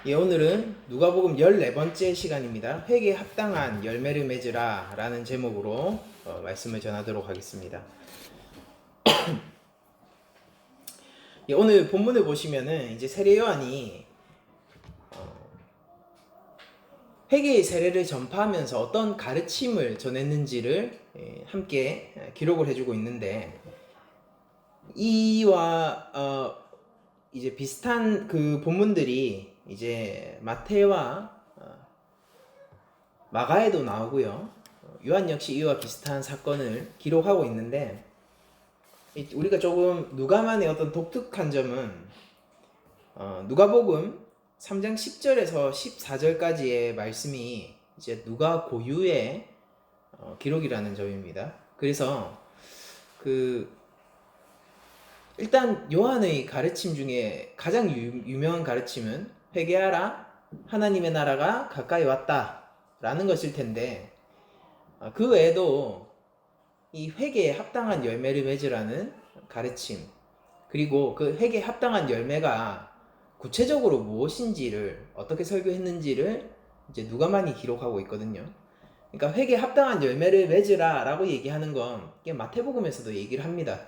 예, 오늘은 누가복음 14번째 시간입니다. 회개에 합당한 열매를 맺으라 라는 제목으로 말씀을 전하도록 하겠습니다. 예, 오늘 본문을 보시면은 이제 세례 요한이 회개의 세례를 전파하면서 어떤 가르침을 전했는지를 함께 기록을 해주고 있는데, 이와 이제 비슷한 그 본문들이 이제 마태와 마가에도 나오고요. 요한 역시 이와 비슷한 사건을 기록하고 있는데, 우리가 조금 누가만의 어떤 독특한 점은 누가복음 3장 10절에서 14절까지의 말씀이 이제 누가 고유의 기록이라는 점입니다. 그래서 일단 요한의 가르침 중에 가장 유명한 가르침은 회개하라, 하나님의 나라가 가까이 왔다 라는 것일 텐데, 그 외에도 이 회개에 합당한 열매를 맺으라는 가르침, 그리고 그 회개에 합당한 열매가 구체적으로 무엇인지를 어떻게 설교했는지를 이제 누가만이 기록하고 있거든요. 그러니까 회개에 합당한 열매를 맺으라 라고 얘기하는 건 마태복음에서도 얘기를 합니다.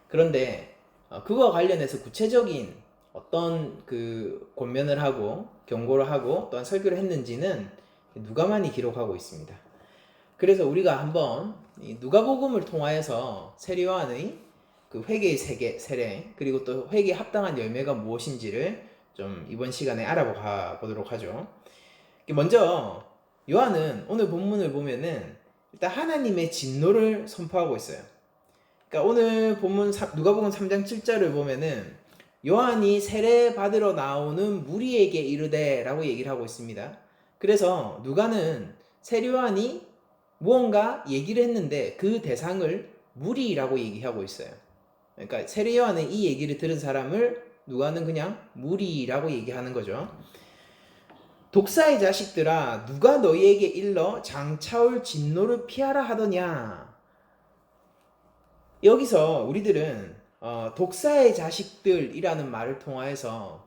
그런데 그거와 관련해서 구체적인 어떤 그 권면을 하고 경고를 하고 또한 설교를 했는지는 누가만이 기록하고 있습니다. 그래서 우리가 한번 누가복음을 통하여서 세례 요한의 그 회개의 세례, 그리고 또 회개에 합당한 열매가 무엇인지를 좀 이번 시간에 알아봐 보도록 하죠. 먼저 요한은 오늘 본문을 보면은 일단 하나님의 진노를 선포하고 있어요. 그러니까 오늘 본문 누가복음 3장 7절을 보면은 요한이 세례 받으러 나오는 무리에게 이르되라고 얘기를 하고 있습니다. 그래서 누가는 세례 요한이 무언가 얘기를 했는데 그 대상을 무리라고 얘기하고 있어요. 그러니까 세례 요한은 이 얘기를 들은 사람을 누가는 그냥 무리라고 얘기하는 거죠. 독사의 자식들아, 누가 너희에게 일러 장차올 진노를 피하라 하더냐. 여기서 우리들은 독사의 자식들이라는 말을 통하여서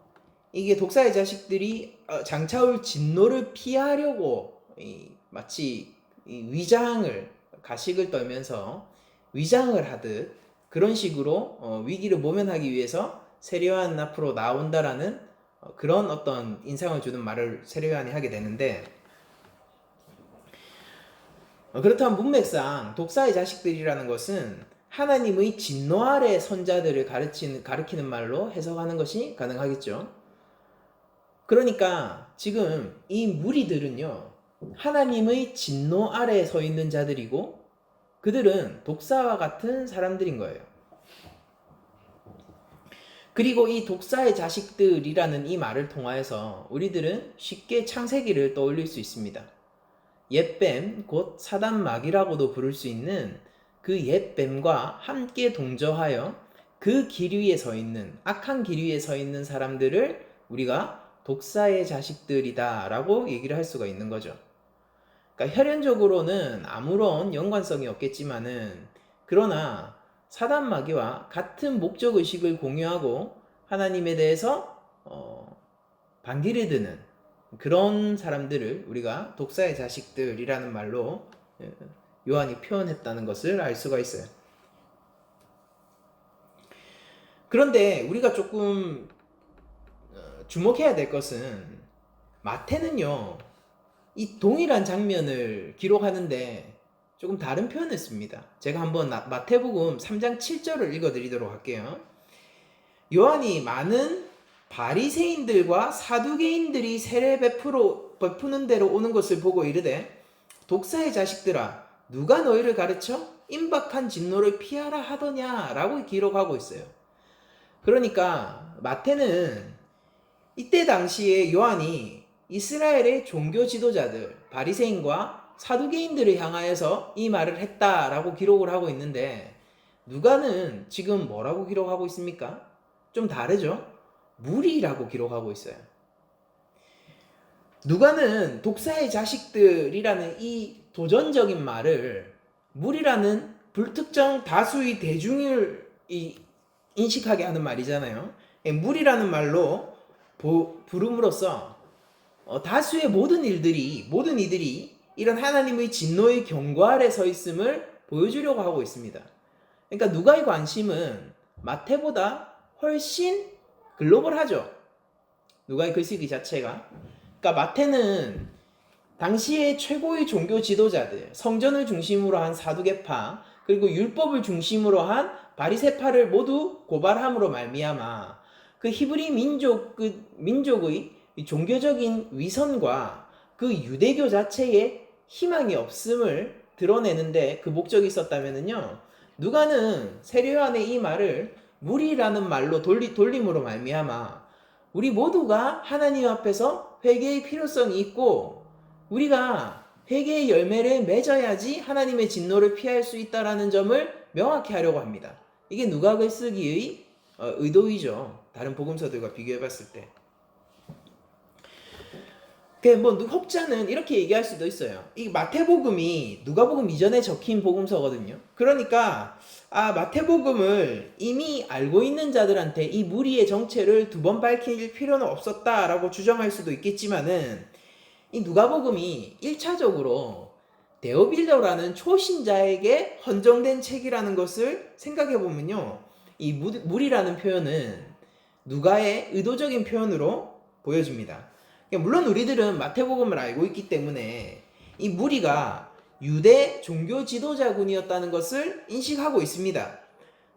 이게 독사의 자식들이 장차올 진노를 피하려고 마치 위장을, 가식을 떨면서 위장을 하듯 그런 식으로 위기를 모면하기 위해서 세례 요한 앞으로 나온다라는 그런 어떤 인상을 주는 말을 세례 요한이 하게 되는데, 그렇다면 문맥상 독사의 자식들이라는 것은 하나님의 진노 아래 선자들을 가리키는 말로 해석하는 것이 가능하겠죠. 그러니까 지금 이 무리들은요, 하나님의 진노 아래에 서 있는 자들이고 그들은 독사와 같은 사람들인 거예요. 그리고 이 독사의 자식들이라는 이 말을 통하여서 우리들은 쉽게 창세기를 떠올릴 수 있습니다. 옛뱀, 곧 사단마귀라고도 부를 수 있는 그 옛뱀과 함께 동조하여 그 길 위에 서 있는, 악한 길 위에 서 있는 사람들을 우리가 독사의 자식들이다 라고 얘기를 할 수가 있는 거죠. 그러니까 혈연적으로는 아무런 연관성이 없겠지만은, 그러나 사단마귀와 같은 목적의식을 공유하고 하나님에 대해서 반기를 드는 그런 사람들을 우리가 독사의 자식들이라는 말로 요한이 표현했다는 것을 알 수가 있어요. 그런데 우리가 조금 주목해야 될 것은, 마태는요 이 동일한 장면을 기록하는데 조금 다른 표현을 씁니다. 제가 한번 마태복음 3장 7절을 읽어드리도록 할게요. 요한이 많은 바리새인들과 사두개인들이 세례 베푸는 대로 오는 것을 보고 이르되, 독사의 자식들아, 누가 너희를 가르쳐 임박한 진노를 피하라 하더냐 라고 기록하고 있어요. 그러니까 마태는 이때 당시에 요한이 이스라엘의 종교 지도자들, 바리새인과 사두개인들을 향하여서 이 말을 했다라고 기록을 하고 있는데, 누가는 지금 뭐라고 기록하고 있습니까? 좀 다르죠? 무리라고 기록하고 있어요. 누가는 독사의 자식들이라는 이 도전적인 말을 무리라는 불특정 다수의 대중을 인식하게 하는 말이잖아요. 무리라는 말로 부름으로써 다수의 모든 이들이 이런 하나님의 진노의 경고 아래 서 있음을 보여주려고 하고 있습니다. 그러니까 누가의 관심은 마태보다 훨씬 글로벌하죠. 누가의 글쓰기 자체가. 그러니까 마태는 당시의 최고의 종교 지도자들, 성전을 중심으로 한 사두개파, 그리고 율법을 중심으로 한 바리새파를 모두 고발함으로 말미암아 그 히브리 민족의 종교적인 위선과 그 유대교 자체에 희망이 없음을 드러내는데 그 목적이 있었다면은요, 누가는 세례요한의 이 말을 무리라는 말로 돌림으로 말미암아 우리 모두가 하나님 앞에서 회개의 필요성이 있고 우리가 회개의 열매를 맺어야지 하나님의 진노를 피할 수 있다라는 점을 명확히 하려고 합니다. 이게 누가 글쓰기의 의도이죠. 다른 복음서들과 비교해 봤을 때. 혹자는 이렇게 얘기할 수도 있어요. 이 마태복음이 누가복음 이전에 적힌 복음서거든요. 그러니까 마태복음을 이미 알고 있는 자들한테 이 무리의 정체를 두 번 밝힐 필요는 없었다라고 주장할 수도 있겠지만은 이 누가복음이 1차적으로 데오빌로라는 초신자에게 헌정된 책이라는 것을 생각해 보면요, 이 무리라는 표현은 누가의 의도적인 표현으로 보여집니다. 물론 우리들은 마태복음을 알고 있기 때문에 이 무리가 유대 종교 지도자군이었다는 것을 인식하고 있습니다.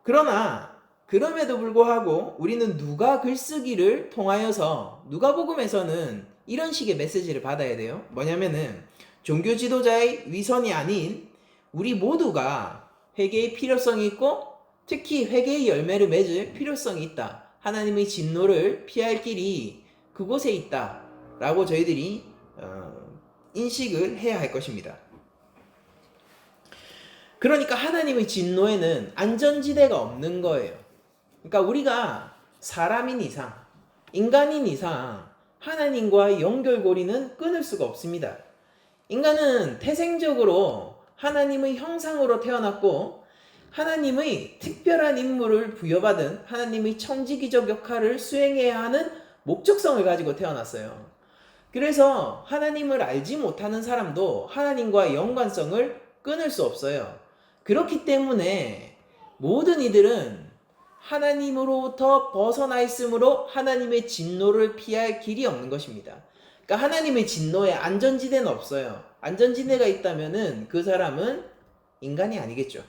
그러나 그럼에도 불구하고 우리는 누가 글쓰기를 통하여서 누가복음에서는 이런 식의 메시지를 받아야 돼요. 뭐냐면은 종교 지도자의 위선이 아닌 우리 모두가 회개의 필요성이 있고 특히 회개의 열매를 맺을 필요성이 있다. 하나님의 진노를 피할 길이 그곳에 있다. 라고 저희들이 인식을 해야 할 것입니다. 그러니까 하나님의 진노에는 안전지대가 없는 거예요. 그러니까 우리가 사람인 이상, 인간인 이상 하나님과의 연결고리는 끊을 수가 없습니다. 인간은 태생적으로 하나님의 형상으로 태어났고 하나님의 특별한 임무를 부여받은 하나님의 청지기적 역할을 수행해야 하는 목적성을 가지고 태어났어요. 그래서 하나님을 알지 못하는 사람도 하나님과의 연관성을 끊을 수 없어요. 그렇기 때문에 모든 이들은 하나님으로부터 벗어나 있으므로 하나님의 진노를 피할 길이 없는 것입니다. 그러니까 하나님의 진노에 안전지대는 없어요. 안전지대가 있다면은 그 사람은 인간이 아니겠죠.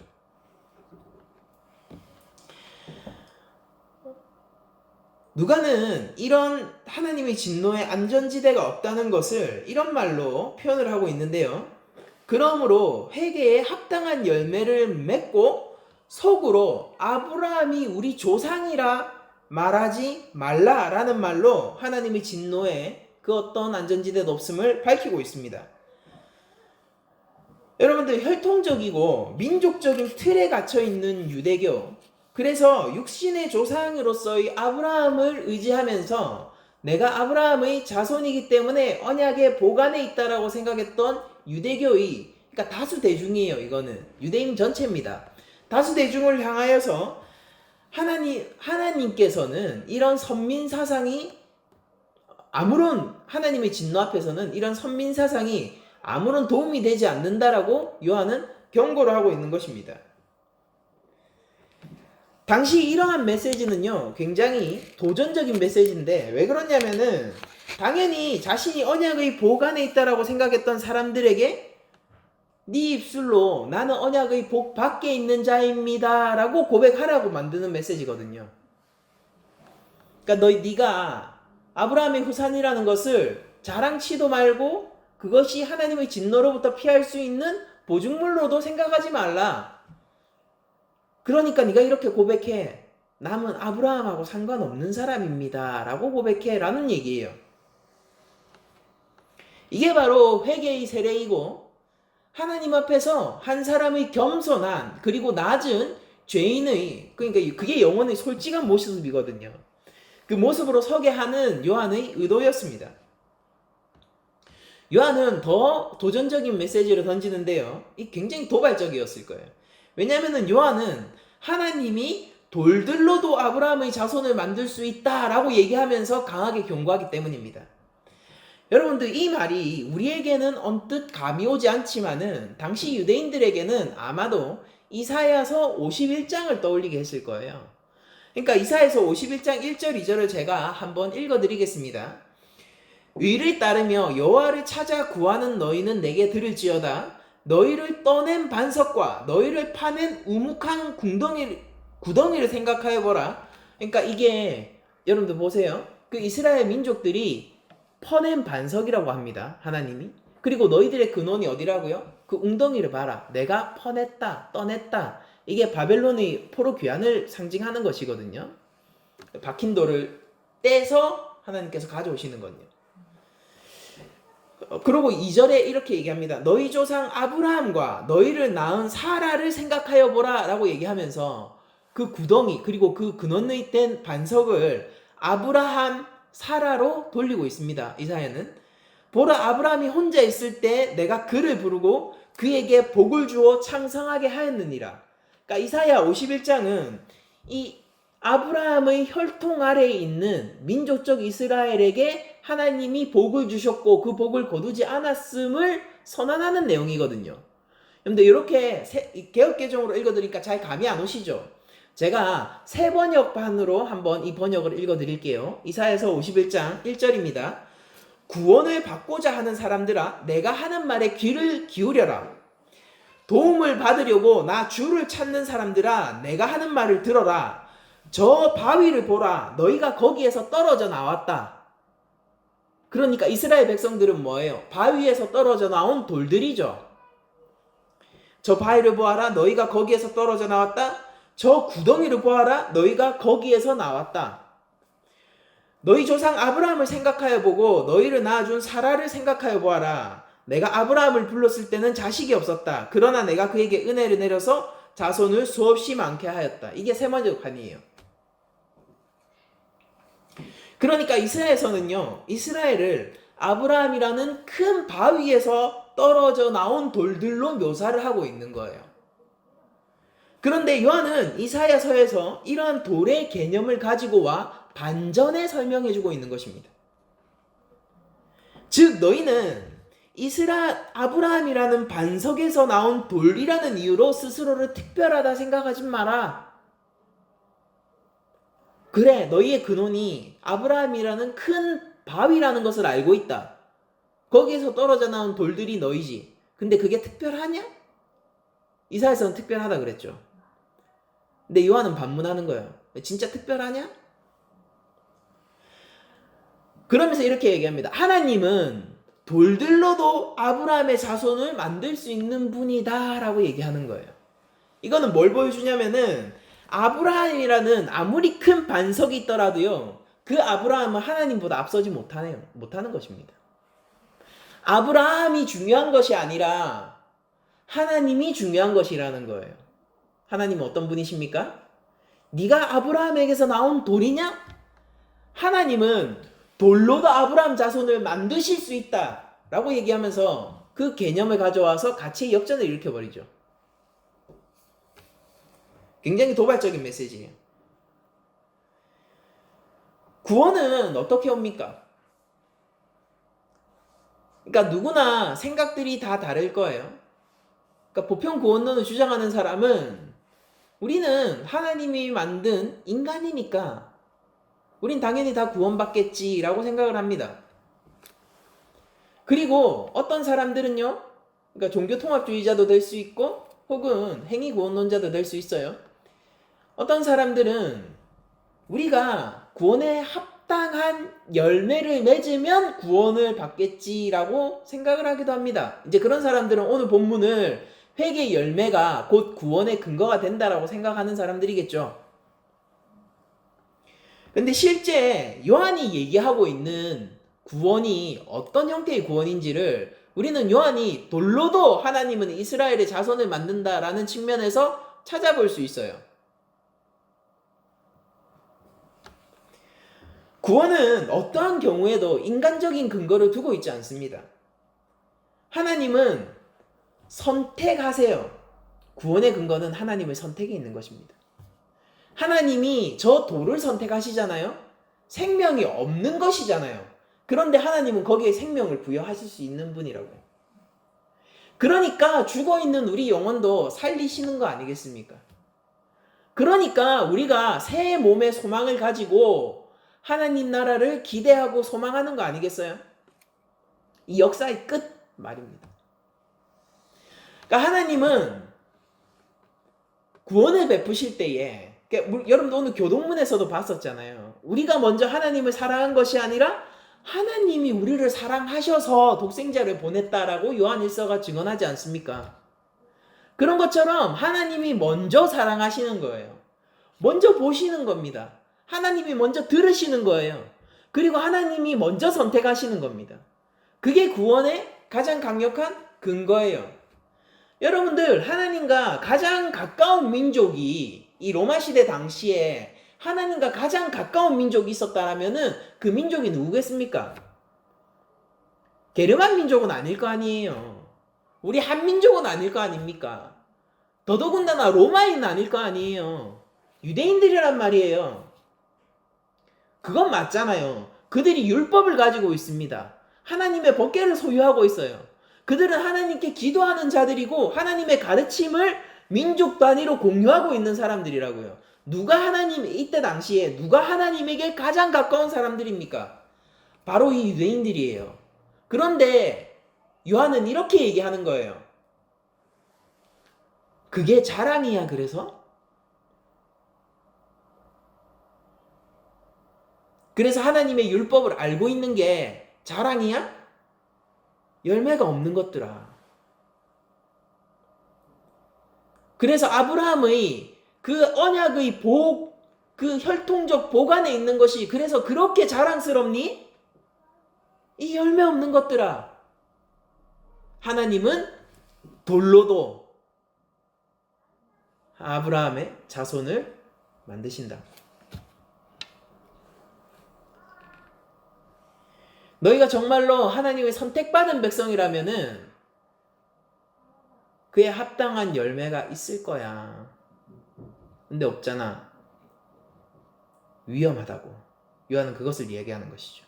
누가는 이런 하나님의 진노에 안전지대가 없다는 것을 이런 말로 표현을 하고 있는데요. 그러므로 회개에 합당한 열매를 맺고 속으로 아브라함이 우리 조상이라 말하지 말라라는 말로 하나님의 진노에 그 어떤 안전지대도 없음을 밝히고 있습니다. 여러분들, 혈통적이고 민족적인 틀에 갇혀있는 유대교, 그래서 육신의 조상으로서의 아브라함을 의지하면서 내가 아브라함의 자손이기 때문에 언약의 보관에 있다라고 생각했던 유대교의, 그러니까 다수 대중이에요. 이거는 유대인 전체입니다. 다수 대중을 향하여서 하나님께서는 이런 선민 사상이 아무런, 하나님의 진노 앞에서는 이런 선민 사상이 아무런 도움이 되지 않는다라고 요한은 경고를 하고 있는 것입니다. 당시 이러한 메시지는요, 굉장히 도전적인 메시지인데 왜 그러냐면은 당연히 자신이 언약의 보관에 있다라고 생각했던 사람들에게 네 입술로 나는 언약의 복 밖에 있는 자입니다 라고 고백하라고 만드는 메시지거든요. 그러니까 네가 아브라함의 후손이라는 것을 자랑치도 말고 그것이 하나님의 진노로부터 피할 수 있는 보증물로도 생각하지 말라. 그러니까 네가 이렇게 고백해. 남은 아브라함하고 상관없는 사람입니다 라고 고백해 라는 얘기예요. 이게 바로 회개의 세례이고 하나님 앞에서 한 사람의 겸손한 그리고 낮은 죄인의, 그러니까 그게 영혼의 솔직한 모습이거든요. 그 모습으로 서게 하는 요한의 의도였습니다. 요한은 더 도전적인 메시지를 던지는데요, 이 굉장히 도발적이었을 거예요. 왜냐하면 요한은 하나님이 돌들로도 아브라함의 자손을 만들 수 있다라고 얘기하면서 강하게 경고하기 때문입니다. 여러분들 이 말이 우리에게는 언뜻 감이 오지 않지만은 당시 유대인들에게는 아마도 이사야서 51장을 떠올리게 했을 거예요. 그러니까 이사야서 51장 1절 2절을 제가 한번 읽어드리겠습니다. 의를 따르며 여호와를 찾아 구하는 너희는 내게 들을지어다. 너희를 떠낸 반석과 너희를 파낸 우묵한 구덩이를 생각하여 보라. 그러니까 이게 여러분들 보세요. 그 이스라엘 민족들이 퍼낸 반석이라고 합니다. 하나님이. 그리고 너희들의 근원이 어디라고요? 그 웅덩이를 봐라. 내가 퍼냈다, 떠냈다. 이게 바벨론의 포로 귀환을 상징하는 것이거든요. 박힌 돌을 떼서 하나님께서 가져오시는 거예요. 그리고 2절에 이렇게 얘기합니다. 너희 조상 아브라함과 너희를 낳은 사라를 생각하여 보라 라고 얘기하면서 그 구덩이 그리고 그 근원의 된 반석을 아브라함 사라로 돌리고 있습니다. 이사야는 보라 아브라함이 혼자 있을 때 내가 그를 부르고 그에게 복을 주어 창성하게 하였느니라. 그러니까 이사야 51장은 이 아브라함의 혈통 아래에 있는 민족적 이스라엘에게 하나님이 복을 주셨고 그 복을 거두지 않았음을 선언하는 내용이거든요. 그런데 이렇게 개역개정으로 읽어드리니까 잘 감이 안 오시죠? 제가 새 번역판으로 한번 이 번역을 읽어드릴게요. 이사야서 51장 1절입니다. 구원을 받고자 하는 사람들아 내가 하는 말에 귀를 기울여라. 도움을 받으려고 나 주를 찾는 사람들아 내가 하는 말을 들어라. 저 바위를 보라. 너희가 거기에서 떨어져 나왔다. 그러니까 이스라엘 백성들은 뭐예요? 바위에서 떨어져 나온 돌들이죠. 저 바위를 보아라. 너희가 거기에서 떨어져 나왔다. 저 구덩이를 보아라. 너희가 거기에서 나왔다. 너희 조상 아브라함을 생각하여 보고 너희를 낳아준 사라를 생각하여 보아라. 내가 아브라함을 불렀을 때는 자식이 없었다. 그러나 내가 그에게 은혜를 내려서 자손을 수없이 많게 하였다. 이게 세 번째 판이에요. 그러니까 이스라엘에서는요, 이스라엘을 아브라함이라는 큰 바위에서 떨어져 나온 돌들로 묘사를 하고 있는 거예요. 그런데 요한은 이사야서에서 이러한 돌의 개념을 가지고 와 반전에 설명해주고 있는 것입니다. 즉 너희는 아브라함이라는 반석에서 나온 돌이라는 이유로 스스로를 특별하다 생각하지 마라. 그래, 너희의 근원이 아브라함이라는 큰 바위라는 것을 알고 있다. 거기에서 떨어져 나온 돌들이 너희지. 근데 그게 특별하냐? 이사야서는 특별하다 그랬죠. 근데 요한은 반문하는 거예요. 진짜 특별하냐? 그러면서 이렇게 얘기합니다. 하나님은 돌들로도 아브라함의 자손을 만들 수 있는 분이다 라고 얘기하는 거예요. 이거는 뭘 보여주냐면은 아브라함이라는 아무리 큰 반석이 있더라도요, 그 아브라함은 하나님보다 앞서지 못하는 것입니다. 아브라함이 중요한 것이 아니라 하나님이 중요한 것이라는 거예요. 하나님은 어떤 분이십니까? 네가 아브라함에게서 나온 돌이냐? 하나님은 돌로도 아브라함 자손을 만드실 수 있다 라고 얘기하면서 그 개념을 가져와서 같이 역전을 일으켜버리죠. 굉장히 도발적인 메시지예요. 구원은 어떻게 옵니까? 그러니까 누구나 생각들이 다 다를 거예요. 그러니까 보편 구원론을 주장하는 사람은 우리는 하나님이 만든 인간이니까 우린 당연히 다 구원받겠지라고 생각을 합니다. 그리고 어떤 사람들은요, 그러니까 종교통합주의자도 될 수 있고 혹은 행위구원론자도 될 수 있어요. 어떤 사람들은 우리가 구원에 합당한 열매를 맺으면 구원을 받겠지라고 생각을 하기도 합니다. 이제 그런 사람들은 오늘 본문을 회개의 열매가 곧 구원의 근거가 된다라고 생각하는 사람들이겠죠. 근데 실제 요한이 얘기하고 있는 구원이 어떤 형태의 구원인지를 우리는 요한이 돌로도 하나님은 이스라엘의 자손을 만든다라는 측면에서 찾아볼 수 있어요. 구원은 어떠한 경우에도 인간적인 근거를 두고 있지 않습니다. 하나님은 선택하세요. 구원의 근거는 하나님의 선택에 있는 것입니다. 하나님이 저 돌을 선택하시잖아요. 생명이 없는 것이잖아요. 그런데 하나님은 거기에 생명을 부여하실 수 있는 분이라고요. 그러니까 죽어있는 우리 영혼도 살리시는 거 아니겠습니까? 그러니까 우리가 새 몸의 소망을 가지고 하나님 나라를 기대하고 소망하는 거 아니겠어요? 이 역사의 끝 말입니다. 그러니까 하나님은 구원을 베푸실 때에, 그러니까 여러분도 오늘 교동문에서도 봤었잖아요. 우리가 먼저 하나님을 사랑한 것이 아니라 하나님이 우리를 사랑하셔서 독생자를 보냈다라고 요한일서가 증언하지 않습니까? 그런 것처럼 하나님이 먼저 사랑하시는 거예요. 먼저 보시는 겁니다. 하나님이 먼저 들으시는 거예요. 그리고 하나님이 먼저 선택하시는 겁니다. 그게 구원의 가장 강력한 근거예요. 여러분들, 하나님과 가장 가까운 민족이 이 로마 시대 당시에 하나님과 가장 가까운 민족이 있었다라면은 그 민족이 누구겠습니까? 게르만 민족은 아닐 거 아니에요. 우리 한민족은 아닐 거 아닙니까? 더더군다나 로마인은 아닐 거 아니에요. 유대인들이란 말이에요. 그건 맞잖아요. 그들이 율법을 가지고 있습니다. 하나님의 법궤를 소유하고 있어요. 그들은 하나님께 기도하는 자들이고 하나님의 가르침을 민족 단위로 공유하고 있는 사람들이라고요. 누가 하나님, 이때 당시에 누가 하나님에게 가장 가까운 사람들입니까? 바로 이 유대인들이에요. 그런데 요한은 이렇게 얘기하는 거예요. 그게 자랑이야, 그래서? 그래서 하나님의 율법을 알고 있는 게 자랑이야? 열매가 없는 것들아. 그래서 아브라함의 그 언약의 그 혈통적 복 안에 있는 것이 그래서 그렇게 자랑스럽니? 이 열매 없는 것들아. 하나님은 돌로도 아브라함의 자손을 만드신다. 너희가 정말로 하나님의 선택받은 백성이라면은 그에 합당한 열매가 있을 거야. 근데 없잖아. 위험하다고. 요한은 그것을 얘기하는 것이죠.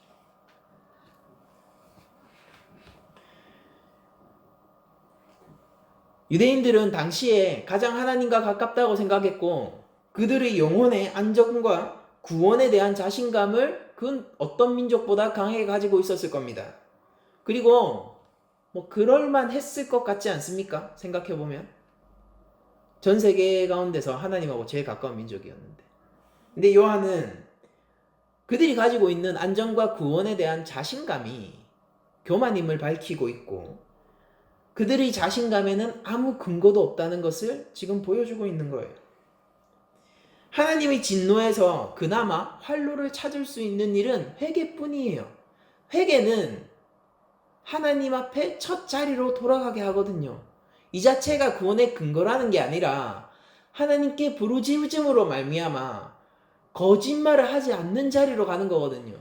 유대인들은 당시에 가장 하나님과 가깝다고 생각했고 그들의 영혼의 안정과 구원에 대한 자신감을 그 어떤 민족보다 강하게 가지고 있었을 겁니다. 그리고 뭐 그럴만 했을 것 같지 않습니까? 생각해보면 전 세계 가운데서 하나님하고 제일 가까운 민족이었는데, 근데 요한은 그들이 가지고 있는 안정과 구원에 대한 자신감이 교만임을 밝히고 있고 그들의 자신감에는 아무 근거도 없다는 것을 지금 보여주고 있는 거예요. 하나님의 진노에서 그나마 활로를 찾을 수 있는 일은 회개뿐이에요. 회개는 하나님 앞에 첫 자리로 돌아가게 하거든요. 이 자체가 구원의 근거라는 게 아니라 하나님께 부르짖음으로 말미암아 거짓말을 하지 않는 자리로 가는 거거든요.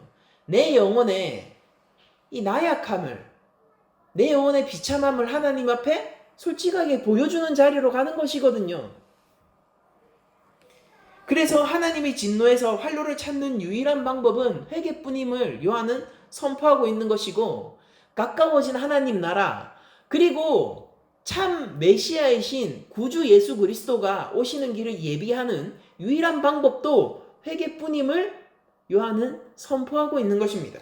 내 영혼의 이 나약함을, 내 영혼의 비참함을 하나님 앞에 솔직하게 보여주는 자리로 가는 것이거든요. 그래서 하나님의 진노에서 활로를 찾는 유일한 방법은 회개뿐임을 요한은 선포하고 있는 것이고, 가까워진 하나님 나라, 그리고 참 메시아이신 구주 예수 그리스도가 오시는 길을 예비하는 유일한 방법도 회개뿐임을 요한은 선포하고 있는 것입니다.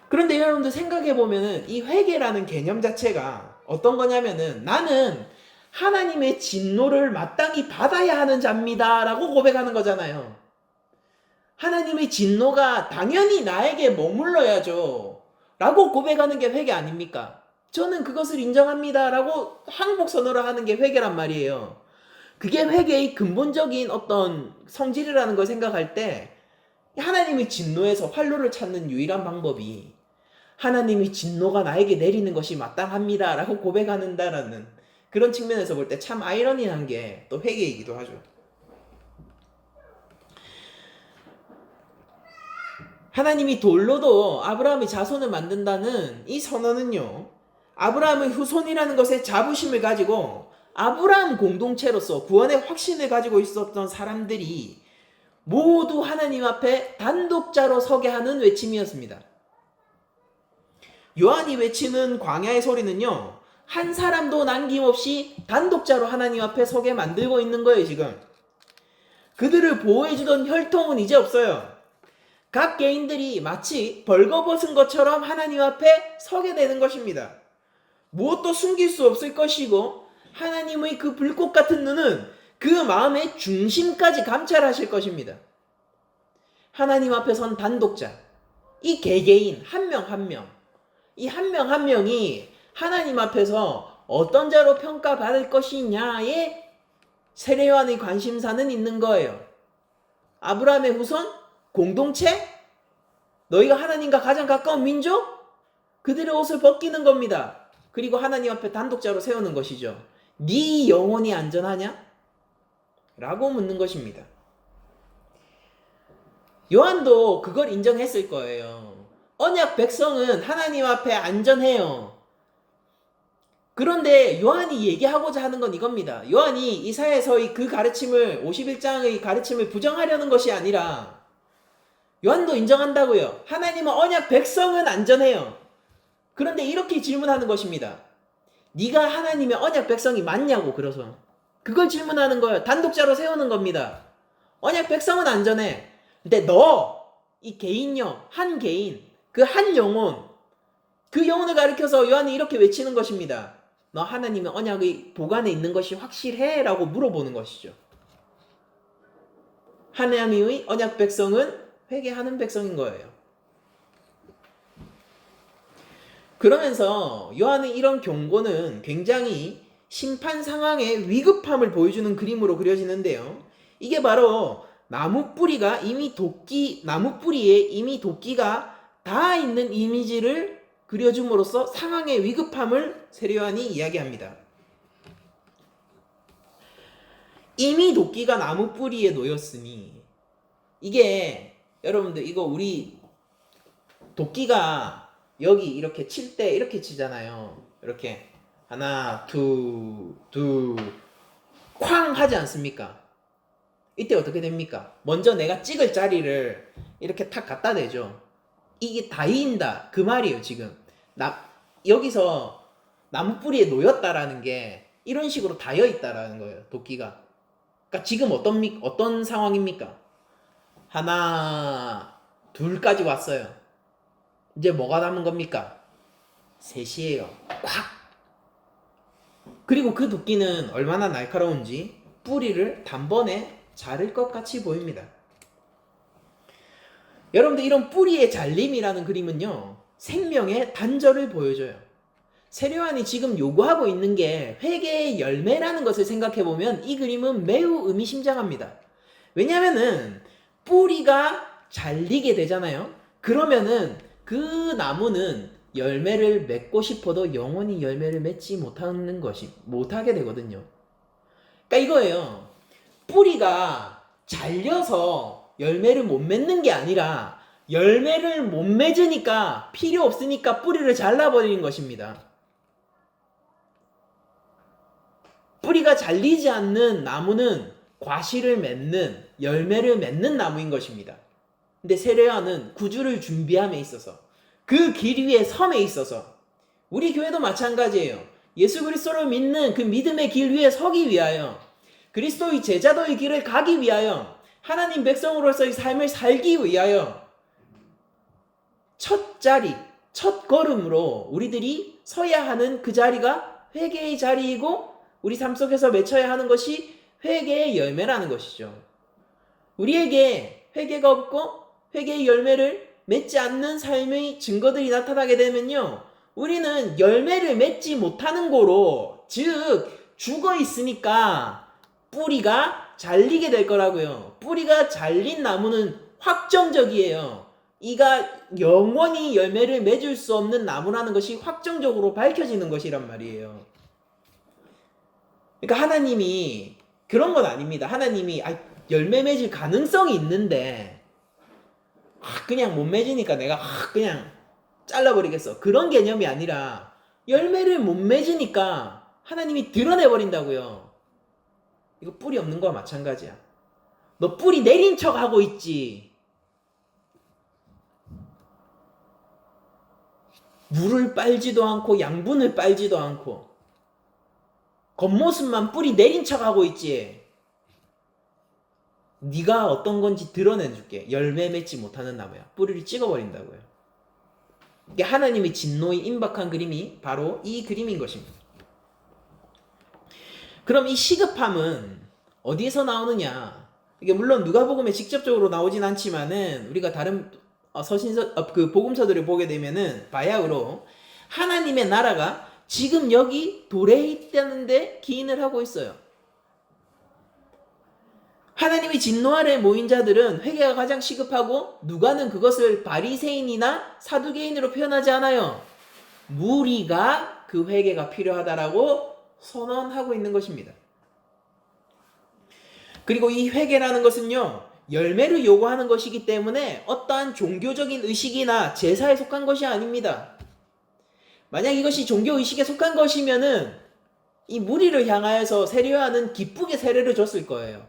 그런데 여러분들 생각해보면 이 회개라는 개념 자체가 어떤 거냐면은 나는 하나님의 진노를 마땅히 받아야 하는 자입니다 라고 고백하는 거잖아요. 하나님의 진노가 당연히 나에게 머물러야죠 라고 고백하는 게 회개 아닙니까? 저는 그것을 인정합니다 라고 항복선언을 하는 게 회개란 말이에요. 그게 회개의 근본적인 어떤 성질이라는 걸 생각할 때 하나님의 진노에서 활로를 찾는 유일한 방법이 하나님의 진노가 나에게 내리는 것이 마땅합니다 라고 고백한다라는 그런 측면에서 볼 때 참 아이러니한 게 또 회개이기도 하죠. 하나님이 돌로도 아브라함의 자손을 만든다는 이 선언은요, 아브라함의 후손이라는 것에 자부심을 가지고 아브라함 공동체로서 구원의 확신을 가지고 있었던 사람들이 모두 하나님 앞에 단독자로 서게 하는 외침이었습니다. 요한이 외치는 광야의 소리는요, 한 사람도 남김없이 단독자로 하나님 앞에 서게 만들고 있는 거예요. 지금 그들을 보호해주던 혈통은 이제 없어요. 각 개인들이 마치 벌거벗은 것처럼 하나님 앞에 서게 되는 것입니다. 무엇도 숨길 수 없을 것이고 하나님의 그 불꽃 같은 눈은 그 마음의 중심까지 감찰하실 것입니다. 하나님 앞에 선 단독자, 이 개개인 한 명 한 명, 이 한 명 한 명이 하나님 앞에서 어떤 자로 평가받을 것이냐에 세례요한의 관심사는 있는 거예요. 아브라함의 후손? 공동체? 너희가 하나님과 가장 가까운 민족? 그들의 옷을 벗기는 겁니다. 그리고 하나님 앞에 단독자로 세우는 것이죠. 네 영혼이 안전하냐? 라고 묻는 것입니다. 요한도 그걸 인정했을 거예요. 언약 백성은 하나님 앞에 안전해요. 그런데 요한이 얘기하고자 하는 건 이겁니다. 요한이 이사야서의 그 가르침을 51장의 가르침을 부정하려는 것이 아니라 요한도 인정한다고요. 하나님은 언약 백성은 안전해요. 그런데 이렇게 질문하는 것입니다. 네가 하나님의 언약 백성이 맞냐고. 그래서 그걸 질문하는 거예요. 단독자로 세우는 겁니다. 언약 백성은 안전해. 근데 너 이 개인요, 한 개인, 그 한 영혼, 그 영혼을 가리켜서 요한이 이렇게 외치는 것입니다. 너 하나님의 언약의 보관에 있는 것이 확실해? 라고 물어보는 것이죠. 하나님의 언약 백성은 회개하는 백성인 거예요. 그러면서 요한의 이런 경고는 굉장히 심판 상황의 위급함을 보여주는 그림으로 그려지는데요. 이게 바로 나무 뿌리에 이미 도끼가 닿아 있는 이미지를 그려줌으로써 상황의 위급함을 세례요한이 이야기합니다. 이미 도끼가 나무 뿌리에 놓였으니, 이게 여러분들 이거 우리 도끼가 여기 이렇게 칠 때 이렇게 치잖아요. 이렇게 하나 둘 쾅 하지 않습니까? 이때 어떻게 됩니까? 먼저 내가 찍을 자리를 이렇게 탁 갖다 대죠. 이게 닿인다 그 말이에요. 지금 여기서 나무 뿌리에 놓였다라는 게 이런 식으로 닿여 있다라는 거예요. 도끼가. 그러니까 지금 어떤 상황입니까? 하나 둘까지 왔어요. 이제 뭐가 남은 겁니까? 셋이에요. 꽉. 그리고 그 도끼는 얼마나 날카로운지 뿌리를 단번에 자를 것 같이 보입니다. 여러분들 이런 뿌리의 잘림이라는 그림은요, 생명의 단절을 보여줘요. 세례요한이 지금 요구하고 있는 게 회개의 열매라는 것을 생각해보면 이 그림은 매우 의미심장합니다. 왜냐하면은 뿌리가 잘리게 되잖아요. 그러면은 그 나무는 열매를 맺고 싶어도 영원히 열매를 맺지 못하게 되거든요. 그러니까 이거예요. 뿌리가 잘려서 열매를 못 맺는 게 아니라 열매를 못 맺으니까 필요 없으니까 뿌리를 잘라버리는 것입니다. 뿌리가 잘리지 않는 나무는 과실을 맺는, 열매를 맺는 나무인 것입니다. 근데 세례요한은 구주를 준비함에 있어서, 그 길 위에 섬에 있어서, 우리 교회도 마찬가지예요. 예수 그리스도를 믿는 그 믿음의 길 위에 서기 위하여, 그리스도의 제자도의 길을 가기 위하여, 하나님 백성으로서의 삶을 살기 위하여 첫 자리, 첫 걸음으로 우리들이 서야 하는 그 자리가 회개의 자리이고, 우리 삶 속에서 맺혀야 하는 것이 회개의 열매라는 것이죠. 우리에게 회개가 없고 회개의 열매를 맺지 않는 삶의 증거들이 나타나게 되면요, 우리는 열매를 맺지 못하는 고로, 즉 죽어 있으니까 뿌리가 잘리게 될 거라고요. 뿌리가 잘린 나무는 확정적이에요. 이가 영원히 열매를 맺을 수 없는 나무라는 것이 확정적으로 밝혀지는 것이란 말이에요. 그러니까 하나님이 그런 건 아닙니다. 하나님이 열매 맺을 가능성이 있는데 그냥 못 맺으니까 내가 그냥 잘라버리겠어. 그런 개념이 아니라 열매를 못 맺으니까 하나님이 드러내버린다고요. 이거 뿌리 없는 거와 마찬가지야. 너 뿌리 내린 척 하고 있지. 물을 빨지도 않고 양분을 빨지도 않고 겉모습만 뿌리 내린 척 하고 있지. 네가 어떤 건지 드러내줄게. 열매 맺지 못하는 나무야. 뿌리를 찍어버린다고요. 이게 하나님의 진노의 임박한 그림이 바로 이 그림인 것입니다. 그럼 이 시급함은 어디에서 나오느냐? 이게 물론 누가복음에 직접적으로 나오진 않지만은 우리가 다른 그 복음서들을 보게 되면은 바야흐로 하나님의 나라가 지금 여기 도래에 있다는데 기인을 하고 있어요. 하나님의 진노 아래 모인 자들은 회개가 가장 시급하고 누가는 그것을 바리새인이나 사두개인으로 표현하지 않아요. 무리가 그 회개가 필요하다라고 선언하고 있는 것입니다. 그리고 이 회개라는 것은요, 열매를 요구하는 것이기 때문에 어떠한 종교적인 의식이나 제사에 속한 것이 아닙니다. 만약 이것이 종교의식에 속한 것이면은 이 무리를 향하여서 세례요한은 기쁘게 세례를 줬을 거예요.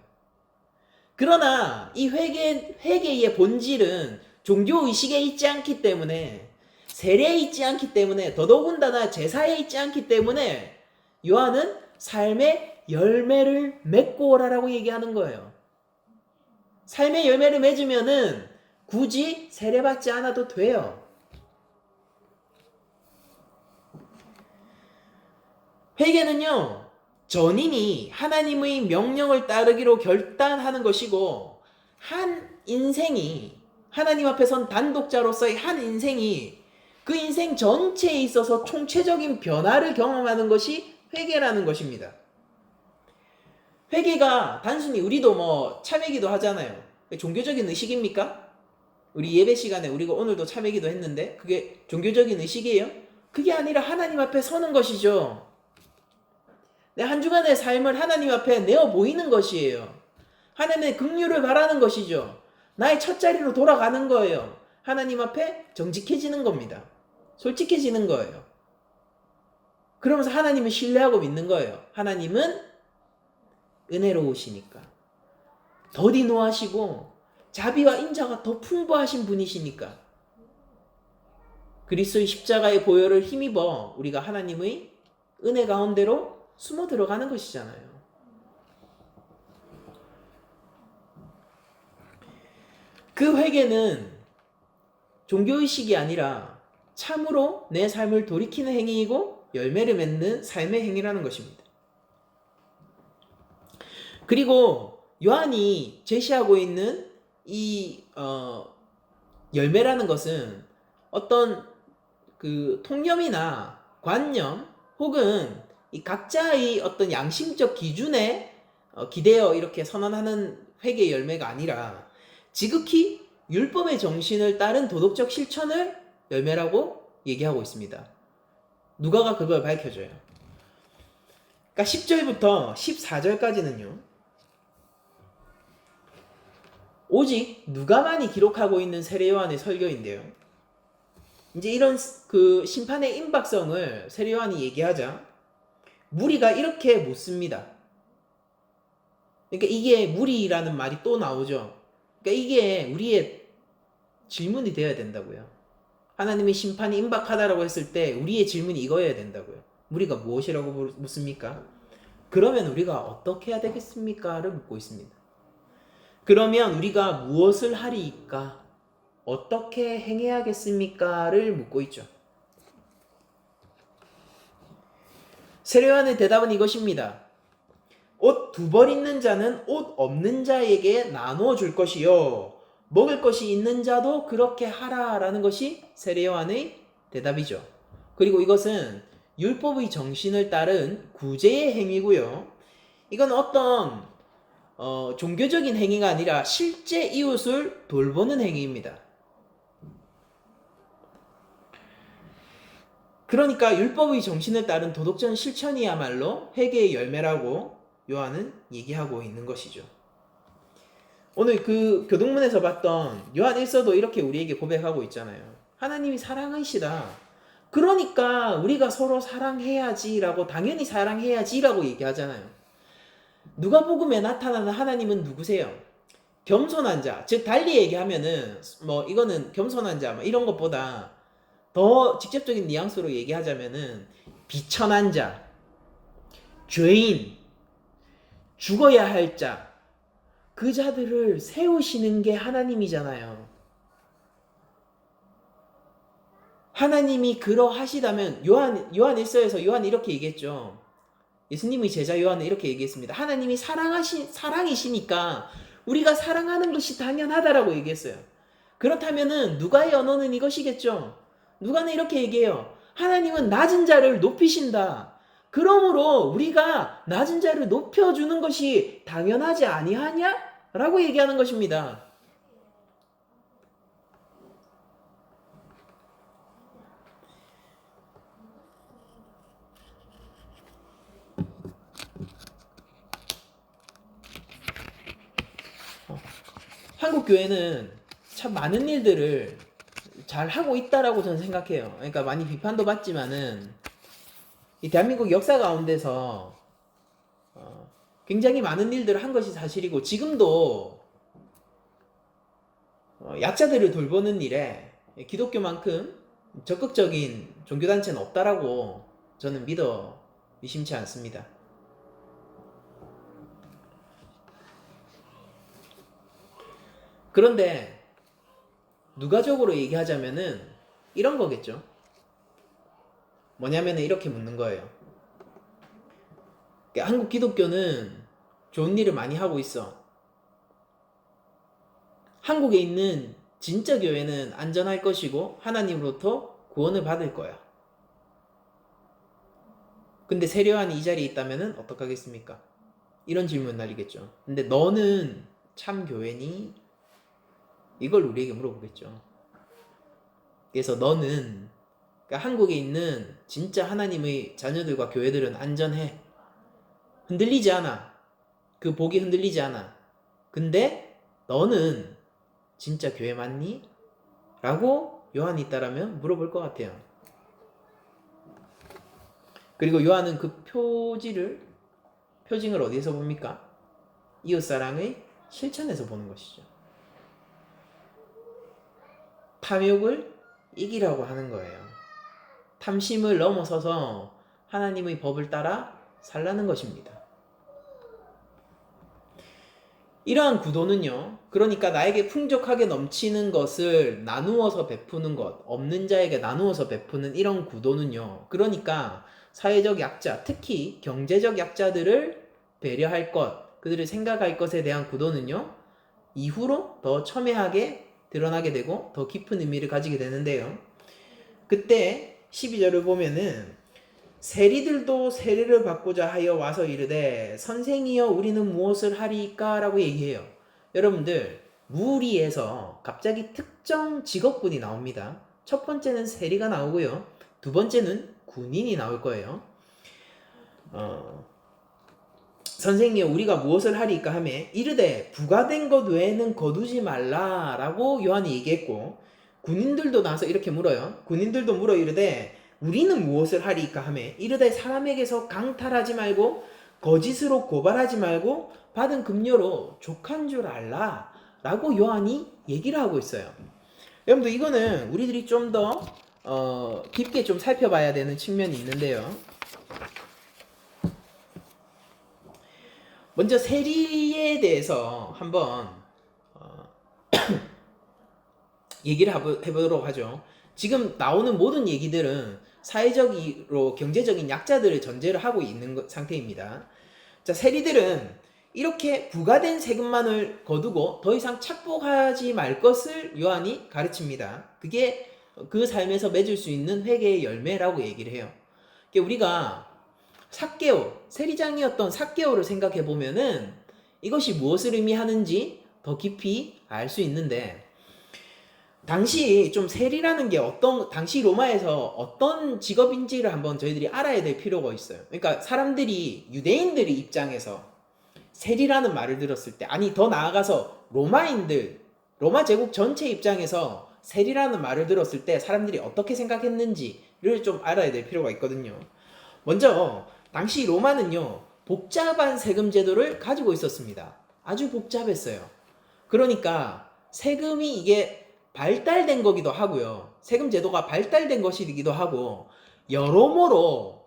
그러나 이 회개의 본질은 종교의식에 있지 않기 때문에, 세례에 있지 않기 때문에, 더더군다나 제사에 있지 않기 때문에 요한은 삶의 열매를 맺고 오라라고 얘기하는 거예요. 삶의 열매를 맺으면은 굳이 세례받지 않아도 돼요. 회개는요, 전인이 하나님의 명령을 따르기로 결단하는 것이고, 한 인생이, 하나님 앞에 선 단독자로서의 한 인생이 그 인생 전체에 있어서 총체적인 변화를 경험하는 것이 회개라는 것입니다. 회개가 단순히 우리도 뭐 참회기도 하잖아요. 종교적인 의식입니까? 우리 예배 시간에 우리가 오늘도 참회기도 했는데 그게 종교적인 의식이에요? 그게 아니라 하나님 앞에 서는 것이죠. 내 한 주간의 삶을 하나님 앞에 내어 보이는 것이에요. 하나님의 긍휼을 바라는 것이죠. 나의 첫자리로 돌아가는 거예요. 하나님 앞에 정직해지는 겁니다. 솔직해지는 거예요. 그러면서 하나님을 신뢰하고 믿는 거예요. 하나님은 은혜로우시니까, 더디 노하시고 자비와 인자가 더 풍부하신 분이시니까 그리스도의 십자가의 보혈을 힘입어 우리가 하나님의 은혜 가운데로 숨어 들어가는 것이잖아요. 그 회개는 종교의식이 아니라 참으로 내 삶을 돌이키는 행위이고 열매를 맺는 삶의 행위라는 것입니다. 그리고 요한이 제시하고 있는 이 열매라는 것은 어떤 그 통념이나 관념 혹은 이 각자의 어떤 양심적 기준에 기대어 이렇게 선언하는 회개의 열매가 아니라 지극히 율법의 정신을 따른 도덕적 실천을 열매라고 얘기하고 있습니다. 누가가 그걸 밝혀줘요. 그러니까 10절부터 14절까지는요. 오직 누가만이 기록하고 있는 세례요한의 설교인데요. 이제 이런 그 심판의 임박성을 세례요한이 얘기하자 무리가 이렇게 묻습니다. 그러니까 이게 무리라는 말이 또 나오죠. 그러니까 이게 우리의 질문이 되어야 된다고요. 하나님의 심판이 임박하다라고 했을 때 우리의 질문이 이거여야 된다고요. 무리가 무엇이라고 묻습니까? 그러면 우리가 어떻게 해야 되겠습니까?를 묻고 있습니다. 그러면 우리가 무엇을 하리이까? 어떻게 행해야겠습니까?를 묻고 있죠. 세례요한의 대답은 이것입니다. 옷 2벌 있는 자는 옷 없는 자에게 나누어 줄 것이요 먹을 것이 있는 자도 그렇게 하라라는 것이 세례요한의 대답이죠. 그리고 이것은 율법의 정신을 따른 구제의 행위고요. 이건 어떤 종교적인 행위가 아니라 실제 이웃을 돌보는 행위입니다. 그러니까 율법의 정신을 따른 도덕적 실천이야말로 회개의 열매라고 요한은 얘기하고 있는 것이죠. 오늘 그 교동문에서 봤던 요한 1서도 이렇게 우리에게 고백하고 있잖아요. 하나님이 사랑이시다. 그러니까 우리가 서로 사랑해야지라고, 당연히 사랑해야지라고 얘기하잖아요. 누가복음에 나타나는 하나님은 누구세요? 겸손한 자, 즉 달리 얘기하면은 뭐 이거는 겸손한 자, 뭐 이런 것보다 더 직접적인 뉘앙스로 얘기하자면은 비천한 자, 죄인, 죽어야 할 자, 그 자들을 세우시는 게 하나님이잖아요. 하나님이 그러하시다면 요한 1서에서 요한이 이렇게 얘기했죠. 예수님의 제자 요한은 이렇게 얘기했습니다. 하나님이 사랑이시니까 우리가 사랑하는 것이 당연하다라고 얘기했어요. 그렇다면은 누가의 언어는 이것이겠죠. 누가는 이렇게 얘기해요. 하나님은 낮은 자를 높이신다. 그러므로 우리가 낮은 자를 높여주는 것이 당연하지 아니하냐? 라고 얘기하는 것입니다. 한국 교회는 참 많은 일들을 잘 하고 있다라고 저는 생각해요. 그러니까 많이 비판도 받지만은 이 대한민국 역사 가운데서 굉장히 많은 일들을 한 것이 사실이고 지금도 약자들을 돌보는 일에 기독교만큼 적극적인 종교단체는 없다라고 저는 믿어 의심치 않습니다. 그런데 누가적으로 얘기하자면은 이런 거겠죠. 뭐냐면은 이렇게 묻는 거예요. 한국 기독교는 좋은 일을 많이 하고 있어. 한국에 있는 진짜 교회는 안전할 것이고 하나님으로부터 구원을 받을 거야. 근데 세례요한이 이 자리에 있다면은 어떡하겠습니까? 이런 질문 날리겠죠. 근데 너는 참 교회니? 이걸 우리에게 물어보겠죠. 그래서 너는 그러니까 한국에 있는 진짜 하나님의 자녀들과 교회들은 안전해. 흔들리지 않아. 그 복이 흔들리지 않아. 근데 너는 진짜 교회 맞니? 라고 요한이 있다라면 물어볼 것 같아요. 그리고 요한은 그 표징을 어디에서 봅니까? 이웃사랑의 실천에서 보는 것이죠. 탐욕을 이기라고 하는 거예요. 탐심을 넘어서서 하나님의 법을 따라 살라는 것입니다. 이러한 구도는요, 그러니까 나에게 풍족하게 넘치는 것을 나누어서 베푸는 것, 없는 자에게 나누어서 베푸는 이런 구도는요, 그러니까 사회적 약자, 특히 경제적 약자들을 배려할 것, 그들을 생각할 것에 대한 구도는요, 이후로 더 첨예하게 드러나게 되고 더 깊은 의미를 가지게 되는데요. 그때 12절을 보면은 세리들도 세례를 받고자 하여 와서 이르되 선생이여 우리는 무엇을 하리까? 라고 얘기해요. 여러분들 무리에서 갑자기 특정 직업군이 나옵니다. 첫 번째는 세리가 나오고요. 두 번째는 군인이 나올 거예요. 선생이여 우리가 무엇을 하리까 하매 이르되 부과된 것 외에는 거두지 말라 라고 요한이 얘기했고 군인들도 나와서 이렇게 물어요. 군인들도 물어 이르되 우리는 무엇을 하리까 하매 이르되 사람에게서 강탈하지 말고 거짓으로 고발하지 말고 받은 급료로 족한 줄 알라 라고 요한이 얘기를 하고 있어요. 여러분들 이거는 우리들이 좀 더 깊게 좀 살펴봐야 되는 측면이 있는데요. 먼저 세리에 대해서 한번 얘기를 해보도록 하죠. 지금 나오는 모든 얘기들은 사회적으로 경제적인 약자들을 전제를 하고 있는 상태입니다. 자, 세리들은 이렇게 부과된 세금만을 거두고 더 이상 착복하지 말 것을 요한이 가르칩니다. 그게 그 삶에서 맺을 수 있는 회개의 열매라고 얘기를 해요. 우리가 삭개오, 세리장이었던 삭개오를 생각해 보면은 이것이 무엇을 의미하는지 더 깊이 알 수 있는데 당시 좀 세리라는 게 당시 로마에서 어떤 직업인지를 한번 저희들이 알아야 될 필요가 있어요. 그러니까 유대인들의 입장에서 세리라는 말을 들었을 때, 아니 더 나아가서 로마 제국 전체 입장에서 세리라는 말을 들었을 때 사람들이 어떻게 생각했는지를 좀 알아야 될 필요가 있거든요. 먼저 당시 로마는요 복잡한 세금 제도를 가지고 있었습니다. 아주 복잡했어요. 그러니까 세금이 이게 발달된 거기도 하고요. 세금 제도가 발달된 것이기도 하고 여러모로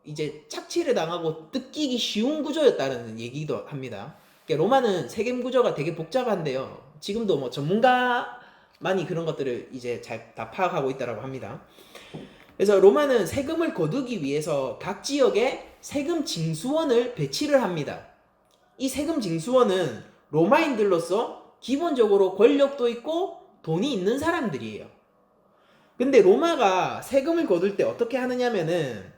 이제 착취를 당하고 뜯기기 쉬운 구조였다는 얘기도 합니다. 그러니까 로마는 세금 구조가 되게 복잡한데요. 지금도 뭐 전문가만이 그런 것들을 이제 잘 다 파악하고 있다라고 합니다. 그래서 로마는 세금을 거두기 위해서 각 지역에 세금 징수원을 배치를 합니다. 이 세금 징수원은 로마인들로서 기본적으로 권력도 있고 돈이 있는 사람들이에요. 근데 로마가 세금을 거둘 때 어떻게 하느냐면은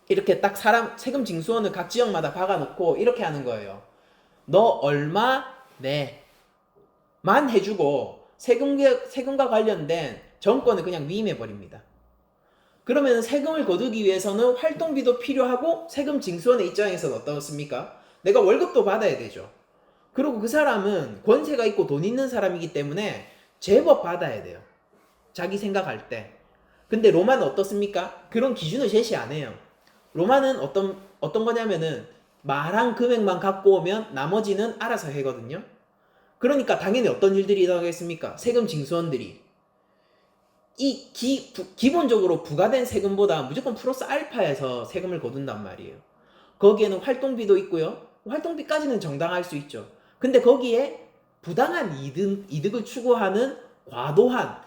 이렇게 딱 세금 징수원을 각 지역마다 박아놓고 이렇게 하는 거예요. 너 얼마 내만 해주고 세금과 관련된 정권을 그냥 위임해버립니다. 그러면 세금을 거두기 위해서는 활동비도 필요하고 세금 징수원의 입장에서는 어떻습니까? 내가 월급도 받아야 되죠. 그리고 그 사람은 권세가 있고 돈 있는 사람이기 때문에 제법 받아야 돼요. 자기 생각할 때. 근데 로마는 어떻습니까? 그런 기준을 제시 안 해요. 로마는 어떤 거냐면은 말한 금액만 갖고 오면 나머지는 알아서 하거든요. 그러니까 당연히 어떤 일들이 일어나겠습니까? 세금 징수원들이 기본적으로 부과된 세금보다 무조건 플러스 알파에서 세금을 거둔단 말이에요. 거기에는 활동비도 있고요. 활동비까지는 정당할 수 있죠. 근데 거기에 부당한 이득을 추구하는 과도한,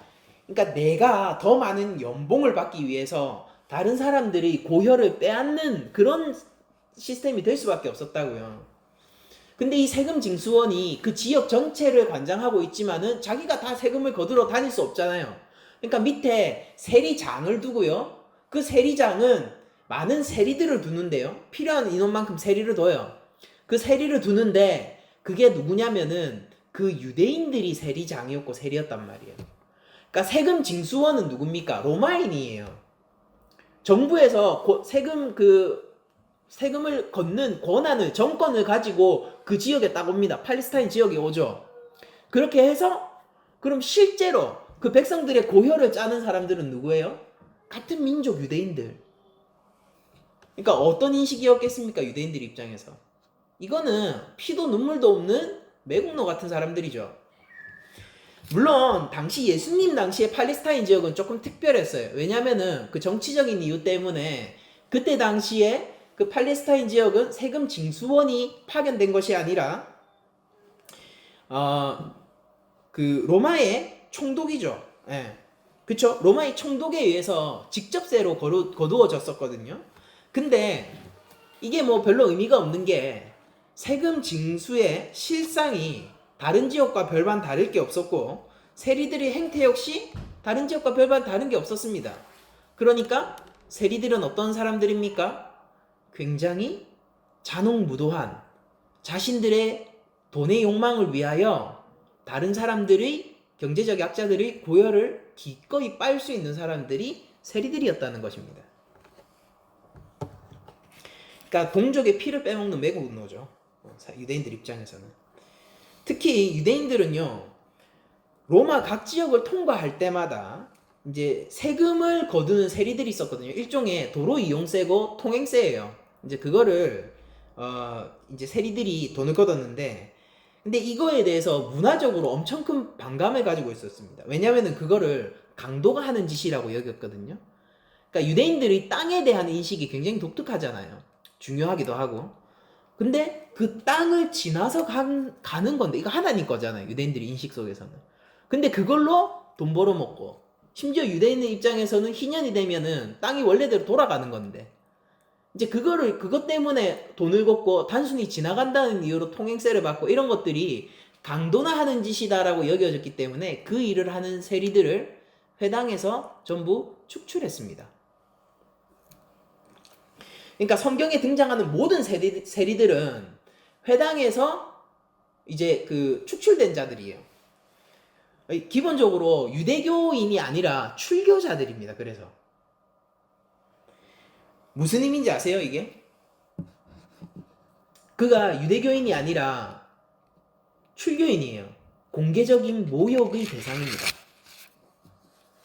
그러니까 내가 더 많은 연봉을 받기 위해서 다른 사람들이 고혈을 빼앗는 그런 시스템이 될 수밖에 없었다고요. 근데 이 세금 징수원이 그 지역 전체를 관장하고 있지만은 자기가 다 세금을 거두러 다닐 수 없잖아요. 그러니까 밑에 세리장을 두고요. 그 세리장은 많은 세리들을 두는데요. 필요한 인원만큼 세리를 둬요. 그 세리를 두는데 그게 누구냐면은 그 유대인들이 세리장이었고 세리였단 말이에요. 그러니까 세금 징수원은 누굽니까? 로마인이에요. 정부에서 세금을 걷는 권한을, 정권을 가지고 그 지역에 딱 옵니다. 팔레스타인 지역에 오죠. 그렇게 해서 그럼 실제로 그 백성들의 고혈을 짜는 사람들은 누구예요? 같은 민족 유대인들. 그러니까 어떤 인식이었겠습니까? 유대인들 입장에서. 이거는 피도 눈물도 없는 매국노 같은 사람들이죠. 물론 당시 예수님 당시에 팔레스타인 지역은 조금 특별했어요. 왜냐면은 그 정치적인 이유 때문에 그때 당시에 그 팔레스타인 지역은 세금 징수원이 파견된 것이 아니라 그 로마의 총독이죠. 예. 그쵸? 로마의 총독에 의해서 직접세로 거두어졌었거든요. 근데 이게 뭐 별로 의미가 없는 게 세금 징수의 실상이 다른 지역과 별반 다를 게 없었고 세리들의 행태 역시 다른 지역과 별반 다른 게 없었습니다. 그러니까 세리들은 어떤 사람들입니까? 굉장히 잔혹무도한 자신들의 돈의 욕망을 위하여 다른 사람들의 경제적 약자들의 고열을 기꺼이 빨 수 있는 사람들이 세리들이었다는 것입니다. 그러니까 동족의 피를 빼먹는 매국노죠. 유대인들 입장에서는. 특히 유대인들은요, 로마 각 지역을 통과할 때마다 이제 세금을 거두는 세리들이 있었거든요. 일종의 도로 이용세고 통행세예요. 이제 그거를 이제 세리들이 돈을 걷었는데, 근데 이거에 대해서 문화적으로 엄청 큰 반감을 가지고 있었습니다. 왜냐면은 그거를 강도가 하는 짓이라고 여겼거든요. 그러니까 유대인들이 땅에 대한 인식이 굉장히 독특하잖아요. 중요하기도 하고. 근데 그 땅을 지나서 가는 건데, 이거 하나님 거잖아요. 유대인들의 인식 속에서는. 근데 그걸로 돈 벌어먹고, 심지어 유대인의 입장에서는 희년이 되면은 땅이 원래대로 돌아가는 건데, 이제 그것 때문에 돈을 걷고 단순히 지나간다는 이유로 통행세를 받고 이런 것들이 강도나 하는 짓이다라고 여겨졌기 때문에 그 일을 하는 세리들을 회당에서 전부 축출했습니다. 그러니까 성경에 등장하는 모든 세리들은 회당에서 이제 그 축출된 자들이에요. 기본적으로 유대교인이 아니라 출교자들입니다. 그래서 무슨 의미인지 아세요, 이게? 그가 유대교인이 아니라 출교인이에요. 공개적인 모욕의 대상입니다.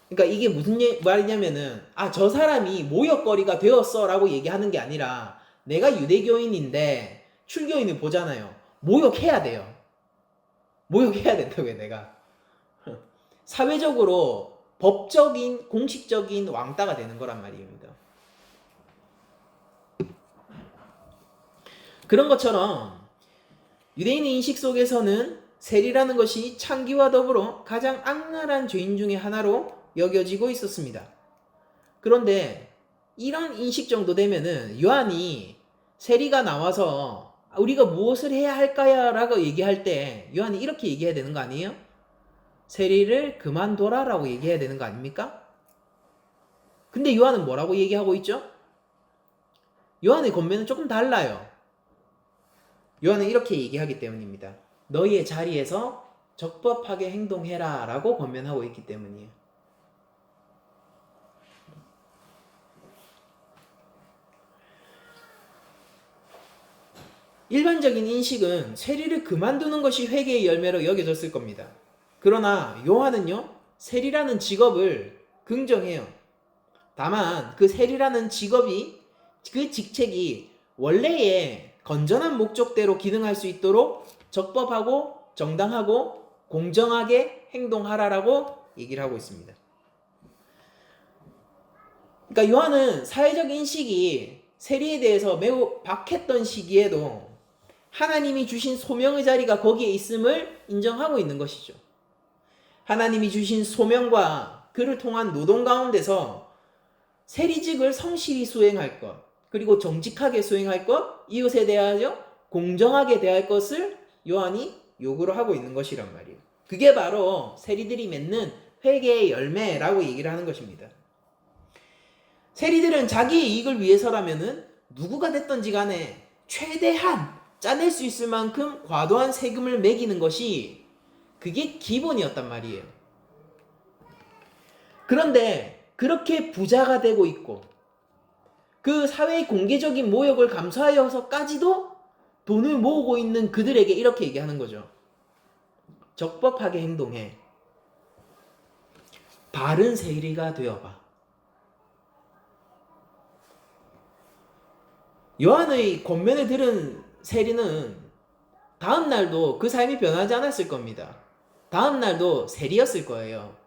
그러니까 이게 무슨 말이냐면은, 저 사람이 모욕거리가 되었어 라고 얘기하는 게 아니라, 내가 유대교인인데 출교인을 보잖아요. 모욕해야 돼요. 모욕해야 된다고요, 내가. 사회적으로 법적인 공식적인 왕따가 되는 거란 말입니다. 그런 것처럼 유대인의 인식 속에서는 세리라는 것이 창기와 더불어 가장 악랄한 죄인 중에 하나로 여겨지고 있었습니다. 그런데 이런 인식 정도 되면은 요한이 세리가 나와서 우리가 무엇을 해야 할까요? 라고 얘기할 때 요한이 이렇게 얘기해야 되는 거 아니에요? 세리를 그만둬라 라고 얘기해야 되는 거 아닙니까? 근데 요한은 뭐라고 얘기하고 있죠? 요한의 권면은 조금 달라요. 요한은 이렇게 얘기하기 때문입니다. 너희의 자리에서 적법하게 행동해라 라고 권면하고 있기 때문이에요. 일반적인 인식은 세리를 그만두는 것이 회개의 열매로 여겨졌을 겁니다. 그러나 요한은요, 세리라는 직업을 긍정해요. 다만 그 세리라는 직업이, 그 직책이 원래의 건전한 목적대로 기능할 수 있도록 적법하고 정당하고 공정하게 행동하라라고 얘기를 하고 있습니다. 그러니까 요한은 사회적 인식이 세리에 대해서 매우 박했던 시기에도 하나님이 주신 소명의 자리가 거기에 있음을 인정하고 있는 것이죠. 하나님이 주신 소명과 그를 통한 노동 가운데서 세리직을 성실히 수행할 것, 그리고 정직하게 수행할 것, 이웃에 대하여 공정하게 대할 것을 요한이 요구를 하고 있는 것이란 말이에요. 그게 바로 세리들이 맺는 회개의 열매라고 얘기를 하는 것입니다. 세리들은 자기의 이익을 위해서라면은 누구가 됐든지 간에 최대한 짜낼 수 있을 만큼 과도한 세금을 매기는 것이 그게 기본이었단 말이에요. 그런데 그렇게 부자가 되고 있고 그 사회의 공개적인 모욕을 감수하여서까지도 돈을 모으고 있는 그들에게 이렇게 얘기하는 거죠. 적법하게 행동해. 바른 세리가 되어봐. 요한의 권면을 들은 세리는 다음 날도 그 삶이 변하지 않았을 겁니다. 다음 날도 세리였을 거예요.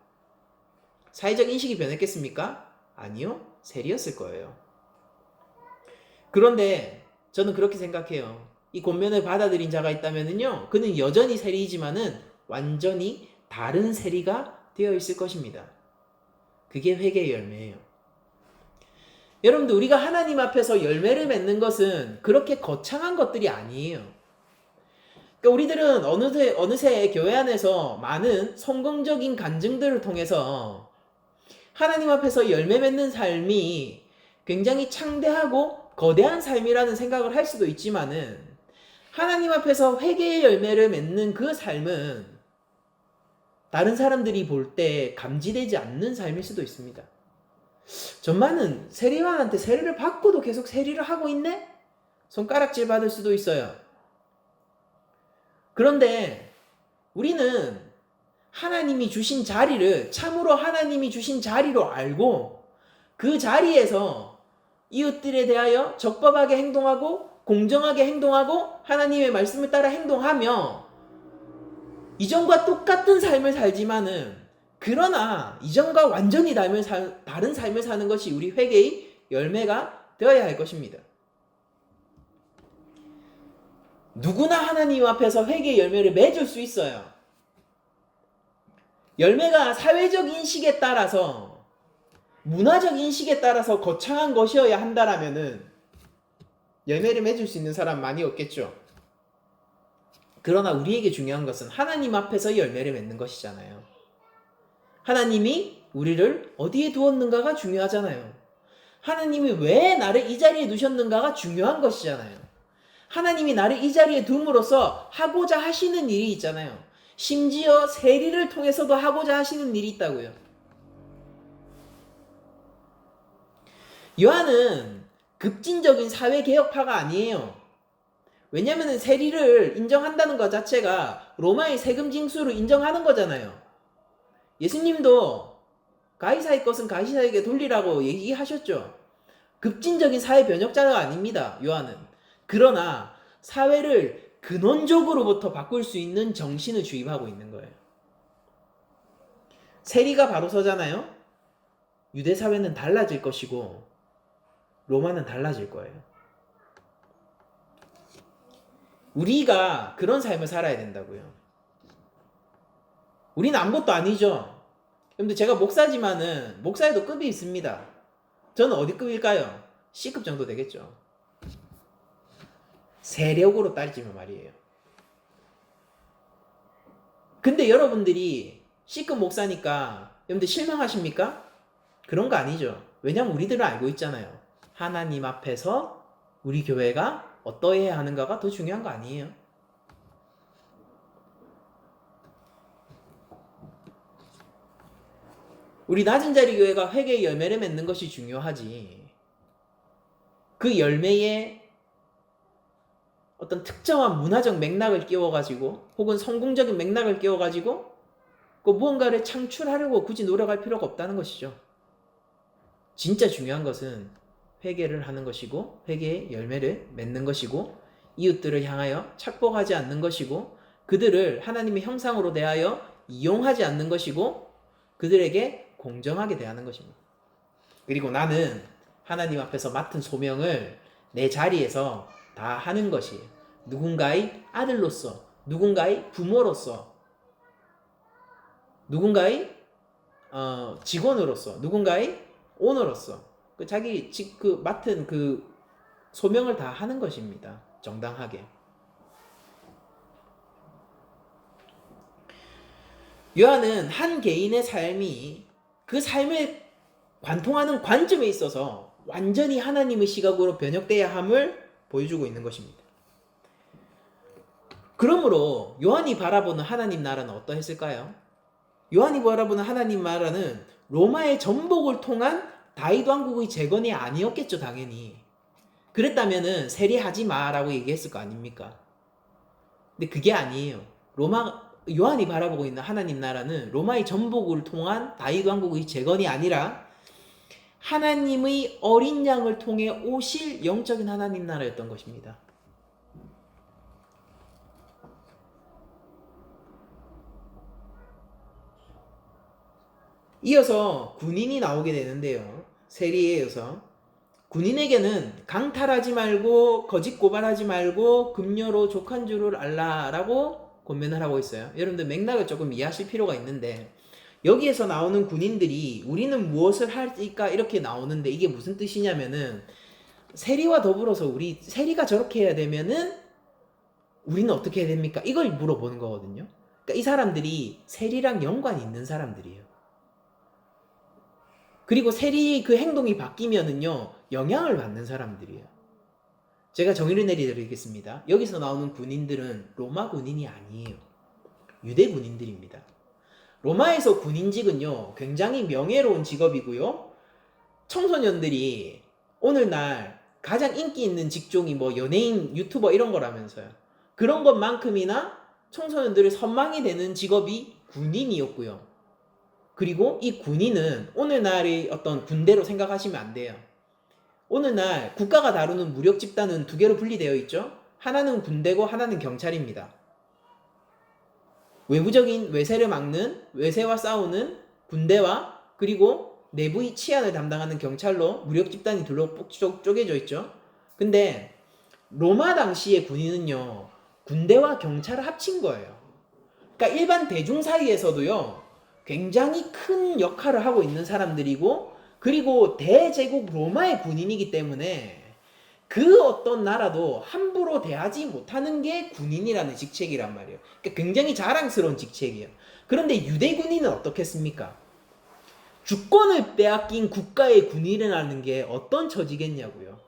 사회적 인식이 변했겠습니까? 아니요. 세리였을 거예요. 그런데 저는 그렇게 생각해요. 이 권면을 받아들인 자가 있다면요, 그는 여전히 세리이지만은 완전히 다른 세리가 되어 있을 것입니다. 그게 회개의 열매예요. 여러분들, 우리가 하나님 앞에서 열매를 맺는 것은 그렇게 거창한 것들이 아니에요. 그러니까 우리들은 어느새 교회 안에서 많은 성공적인 간증들을 통해서 하나님 앞에서 열매 맺는 삶이 굉장히 창대하고 거대한 삶이라는 생각을 할 수도 있지만은, 하나님 앞에서 회개의 열매를 맺는 그 삶은 다른 사람들이 볼 때 감지되지 않는 삶일 수도 있습니다. 전만은 세리왕한테 세리를 받고도 계속 세리를 하고 있네? 손가락질 받을 수도 있어요. 그런데 우리는 하나님이 주신 자리를 참으로 하나님이 주신 자리로 알고 그 자리에서 이웃들에 대하여 적법하게 행동하고 공정하게 행동하고 하나님의 말씀을 따라 행동하며 이전과 똑같은 삶을 살지만은, 그러나 이전과 완전히 다른 삶을 사는 것이 우리 회개의 열매가 되어야 할 것입니다. 누구나 하나님 앞에서 회개의 열매를 맺을 수 있어요. 열매가 사회적 인식에 따라서, 문화적 인식에 따라서 거창한 것이어야 한다라면은 열매를 맺을 수 있는 사람 많이 없겠죠. 그러나 우리에게 중요한 것은 하나님 앞에서 열매를 맺는 것이잖아요. 하나님이 우리를 어디에 두었는가가 중요하잖아요. 하나님이 왜 나를 이 자리에 두셨는가가 중요한 것이잖아요. 하나님이 나를 이 자리에 둠으로써 하고자 하시는 일이 있잖아요. 심지어 세리를 통해서도 하고자 하시는 일이 있다고요. 요한은 급진적인 사회개혁파가 아니에요. 왜냐하면 세리를 인정한다는 것 자체가 로마의 세금 징수를 인정하는 거잖아요. 예수님도 가이사의 것은 가이사에게 돌리라고 얘기하셨죠. 급진적인 사회 변혁자가 아닙니다, 요한은. 그러나 사회를 근원적으로부터 바꿀 수 있는 정신을 주입하고 있는 거예요. 세리가 바로 서잖아요. 유대 사회는 달라질 것이고 로마는 달라질 거예요. 우리가 그런 삶을 살아야 된다고요. 우리는 아무것도 아니죠. 여러분들 제가 목사지만은 목사에도 급이 있습니다. 저는 어디 급일까요? C급 정도 되겠죠. 세력으로 따지면 말이에요. 근데 여러분들이 C급 목사니까 여러분들 실망하십니까? 그런 거 아니죠. 왜냐면 우리들은 알고 있잖아요. 하나님 앞에서 우리 교회가 어떠해야 하는가가 더 중요한 거 아니에요. 우리 낮은 자리 교회가 회개의 열매를 맺는 것이 중요하지. 그 열매에 어떤 특정한 문화적 맥락을 끼워가지고 혹은 성공적인 맥락을 끼워가지고 그 무언가를 창출하려고 굳이 노력할 필요가 없다는 것이죠. 진짜 중요한 것은 회개를 하는 것이고 회개의 열매를 맺는 것이고 이웃들을 향하여 착복하지 않는 것이고 그들을 하나님의 형상으로 대하여 이용하지 않는 것이고 그들에게 공정하게 대하는 것입니다. 그리고 나는 하나님 앞에서 맡은 소명을 내 자리에서 다 하는 것이에요. 누군가의 아들로서, 누군가의 부모로서, 누군가의 직원으로서, 누군가의 오너로서 자기 맡은 그 소명을 다 하는 것입니다. 정당하게. 요한은 한 개인의 삶이 그 삶을 관통하는 관점에 있어서 완전히 하나님의 시각으로 변혁돼야 함을 보여주고 있는 것입니다. 그러므로 요한이 바라보는 하나님 나라는 어떠했을까요? 요한이 바라보는 하나님 나라는 로마의 전복을 통한 다윗 왕국의 재건이 아니었겠죠, 당연히. 그랬다면은 세리하지 마라고 얘기했을 거 아닙니까? 근데 그게 아니에요. 요한이 바라보고 있는 하나님 나라는 로마의 전복을 통한 다윗 왕국의 재건이 아니라 하나님의 어린 양을 통해 오실 영적인 하나님 나라였던 것입니다. 이어서 군인이 나오게 되는데요. 세리에 이어서 군인에게는 강탈하지 말고 거짓 고발하지 말고 금료로 족한 줄을 알라라고 권면을 하고 있어요. 여러분들 맥락을 조금 이해하실 필요가 있는데 여기에서 나오는 군인들이 우리는 무엇을 할까 이렇게 나오는데 이게 무슨 뜻이냐면은 세리와 더불어서 세리가 저렇게 해야 되면은 우리는 어떻게 해야 됩니까? 이걸 물어보는 거거든요. 그러니까 이 사람들이 세리랑 연관이 있는 사람들이에요. 그리고 세리의 그 행동이 바뀌면은요 영향을 받는 사람들이에요. 제가 정의를 내리겠습니다. 여기서 나오는 군인들은 로마 군인이 아니에요. 유대 군인들입니다. 로마에서 군인직은요 굉장히 명예로운 직업이고요. 청소년들이 오늘날 가장 인기 있는 직종이 뭐 연예인, 유튜버 이런 거라면서요. 그런 것만큼이나 청소년들의 선망이 되는 직업이 군인이었고요. 그리고 이 군인은 오늘날의 어떤 군대로 생각하시면 안 돼요. 오늘날 국가가 다루는 무력 집단은 두 개로 분리되어 있죠. 하나는 군대고 하나는 경찰입니다. 외부적인 외세를 막는, 외세와 싸우는 군대와 그리고 내부의 치안을 담당하는 경찰로 무력 집단이 둘로 쪼개져 있죠. 근데 로마 당시의 군인은요 군대와 경찰을 합친 거예요. 그러니까 일반 대중 사이에서도요 굉장히 큰 역할을 하고 있는 사람들이고 그리고 대제국 로마의 군인이기 때문에 그 어떤 나라도 함부로 대하지 못하는 게 군인이라는 직책이란 말이에요. 그러니까 굉장히 자랑스러운 직책이에요. 그런데 유대 군인은 어떻겠습니까? 주권을 빼앗긴 국가의 군인이라는 게 어떤 처지겠냐고요.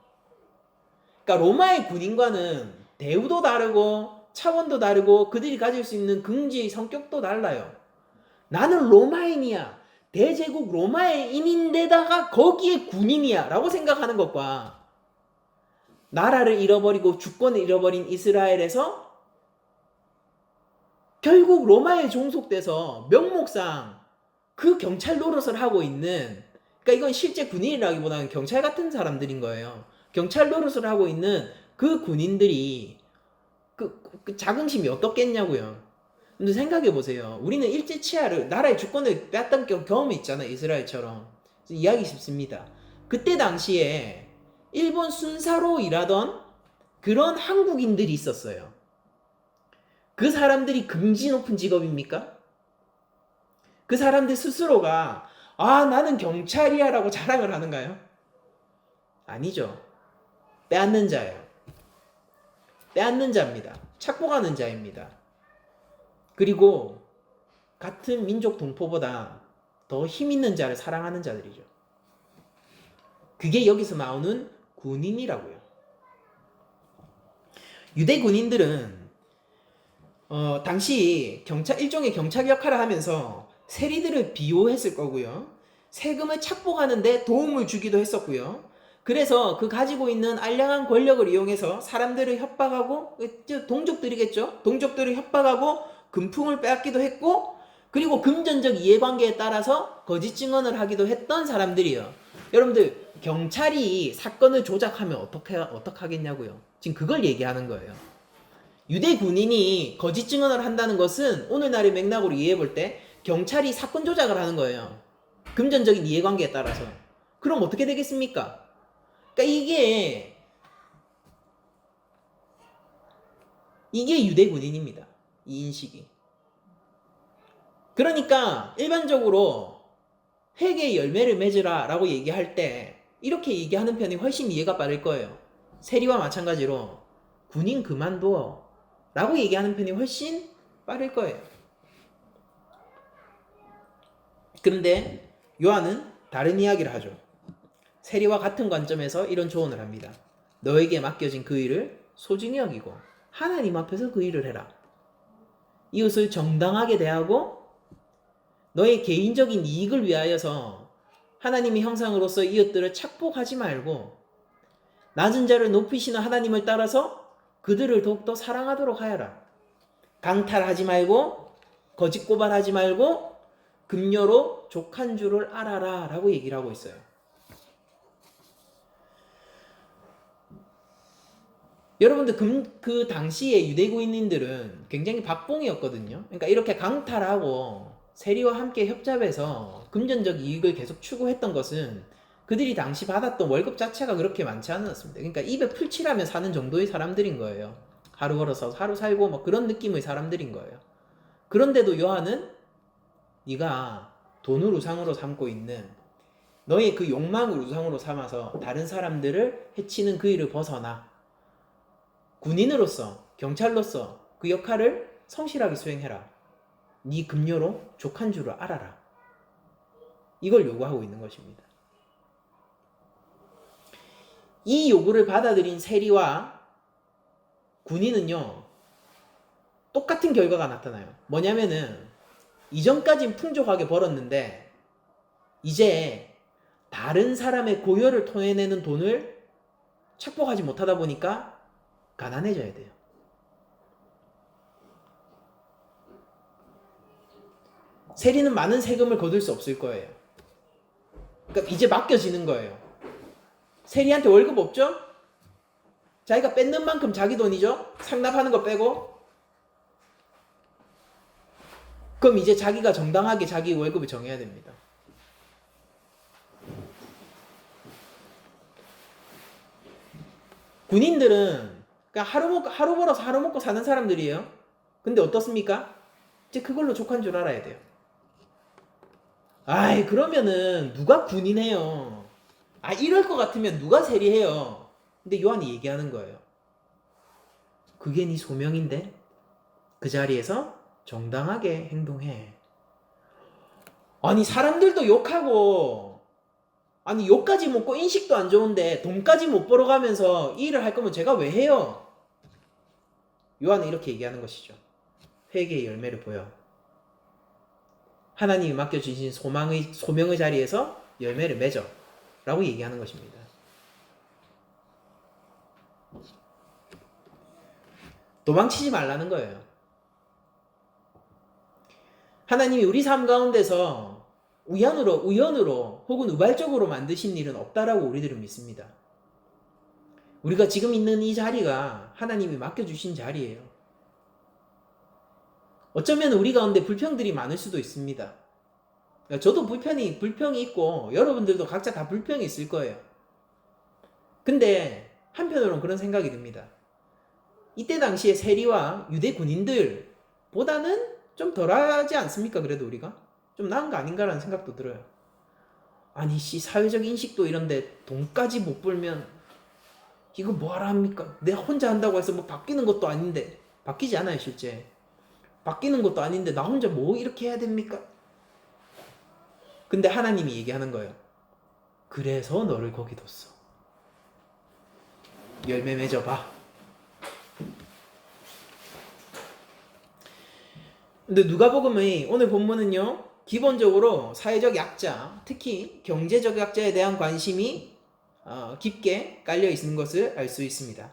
그러니까 로마의 군인과는 대우도 다르고 차원도 다르고 그들이 가질 수 있는 긍지의 성격도 달라요. 나는 로마인이야. 대제국 로마인인데다가 거기에 군인이야 라고 생각하는 것과 나라를 잃어버리고 주권을 잃어버린 이스라엘에서 결국 로마에 종속돼서 명목상 그 경찰 노릇을 하고 있는, 그러니까 이건 실제 군인이라기보다는 경찰 같은 사람들인 거예요. 경찰 노릇을 하고 있는 그 군인들이 그 자긍심이 어떻겠냐고요. 근데 생각해 보세요. 우리는 일제 치하를 나라의 주권을 빼앗던 경험이 있잖아요. 이스라엘처럼. 이해하기 쉽습니다. 그때 당시에 일본 순사로 일하던 그런 한국인들이 있었어요. 그 사람들이 금지 높은 직업입니까? 그 사람들 스스로가 나는 경찰이야 라고 자랑을 하는가요? 아니죠. 빼앗는 자예요. 빼앗는 자입니다. 착복하는 자입니다. 그리고 같은 민족 동포보다 더 힘 있는 자를 사랑하는 자들이죠. 그게 여기서 나오는 군인이라고요. 유대 군인들은 당시 일종의 경찰 역할을 하면서 세리들을 비호했을 거고요. 세금을 착복하는데 도움을 주기도 했었고요. 그래서 그 가지고 있는 알량한 권력을 이용해서 사람들을 협박하고, 동족들이겠죠? 동족들을 협박하고 금품을 빼앗기도 했고, 그리고 금전적 이해관계에 따라서 거짓 증언을 하기도 했던 사람들이에요. 여러분들, 경찰이 사건을 조작하면 어떻게 하겠냐고요? 지금 그걸 얘기하는 거예요. 유대 군인이 거짓 증언을 한다는 것은 오늘날의 맥락으로 이해해 볼 때 경찰이 사건 조작을 하는 거예요. 금전적인 이해관계에 따라서. 그럼 어떻게 되겠습니까? 그러니까 이게 유대 군인입니다. 이 인식이. 그러니까 일반적으로 회개의 열매를 맺으라 라고 얘기할 때 이렇게 얘기하는 편이 훨씬 이해가 빠를 거예요. 세리와 마찬가지로 군인 그만둬 라고 얘기하는 편이 훨씬 빠를 거예요. 그런데 요한은 다른 이야기를 하죠. 세리와 같은 관점에서 이런 조언을 합니다. 너에게 맡겨진 그 일을 소중히 여기고 하나님 앞에서 그 일을 해라. 이웃을 정당하게 대하고 너의 개인적인 이익을 위하여서 하나님의 형상으로서 이웃들을 착복하지 말고 낮은 자를 높이시는 하나님을 따라서 그들을 더욱더 사랑하도록 하여라. 강탈하지 말고 거짓 고발하지 말고 금료로 족한 줄을 알아라 라고 얘기를 하고 있어요. 여러분들 그 당시에 유대교인들은 굉장히 박봉이었거든요. 그러니까 이렇게 강탈하고 세리와 함께 협잡해서 금전적 이익을 계속 추구했던 것은 그들이 당시 받았던 월급 자체가 그렇게 많지 않았습니다. 그러니까 입에 풀칠하면 사는 정도의 사람들인 거예요. 하루 걸어서 하루 살고 뭐 그런 느낌의 사람들인 거예요. 그런데도 요한은 네가 돈을 우상으로 삼고 있는 너의 그 욕망을 우상으로 삼아서 다른 사람들을 해치는 그 일을 벗어나 군인으로서 경찰로서 그 역할을 성실하게 수행해라. 네 금료로 족한 줄을 알아라. 이걸 요구하고 있는 것입니다. 이 요구를 받아들인 세리와 군인은요 똑같은 결과가 나타나요. 뭐냐면은 이전까진 풍족하게 벌었는데 이제 다른 사람의 고열을 토해내는 돈을 착복하지 못하다 보니까 가난해져야 돼요. 세리는 많은 세금을 거둘 수 없을 거예요. 그러니까 이제 맡겨지는 거예요. 세리한테 월급 없죠? 자기가 뺏는 만큼 자기 돈이죠? 상납하는 거 빼고. 그럼 이제 자기가 정당하게 자기 월급을 정해야 됩니다. 군인들은 그냥 하루 벌어서 하루 먹고 사는 사람들이에요. 근데 어떻습니까? 이제 그걸로 족한 줄 알아야 돼요. 아이 그러면은 누가 군인해요? 이럴 것 같으면 누가 세리해요? 근데 요한이 얘기하는 거예요. 그게 네 소명인데 그 자리에서 정당하게 행동해. 아니 사람들도 욕하고 욕까지 먹고 인식도 안 좋은데 돈까지 못 벌어가면서 이 일을 할 거면 제가 왜 해요? 요한은 이렇게 얘기하는 것이죠. 회개의 열매를 보여. 하나님이 맡겨주신 소명의 자리에서 열매를 맺어 라고 얘기하는 것입니다. 도망치지 말라는 거예요. 하나님이 우리 삶 가운데서 우연으로 혹은 우발적으로 만드신 일은 없다라고 우리들은 믿습니다. 우리가 지금 있는 이 자리가 하나님이 맡겨주신 자리예요. 어쩌면 우리 가운데 불평들이 많을 수도 있습니다. 저도 불평이 있고 여러분들도 각자 다 불평이 있을 거예요. 근데 한편으로는 그런 생각이 듭니다. 이때 당시에 세리와 유대 군인들보다는 좀 덜하지 않습니까? 그래도 우리가 좀 나은 거 아닌가라는 생각도 들어요. 아니 사회적 인식도 이런데 돈까지 못 벌면 이거 뭐하라 합니까? 내가 혼자 한다고 해서 뭐 바뀌는 것도 아닌데, 바뀌지 않아요 실제. 바뀌는 것도 아닌데 나 혼자 뭐 이렇게 해야 됩니까? 근데 하나님이 얘기하는 거예요. 그래서 너를 거기 뒀어. 열매 맺어봐. 근데 누가복음의 오늘 본문은요, 기본적으로 사회적 약자, 특히 경제적 약자에 대한 관심이 깊게 깔려 있는 것을 알 수 있습니다.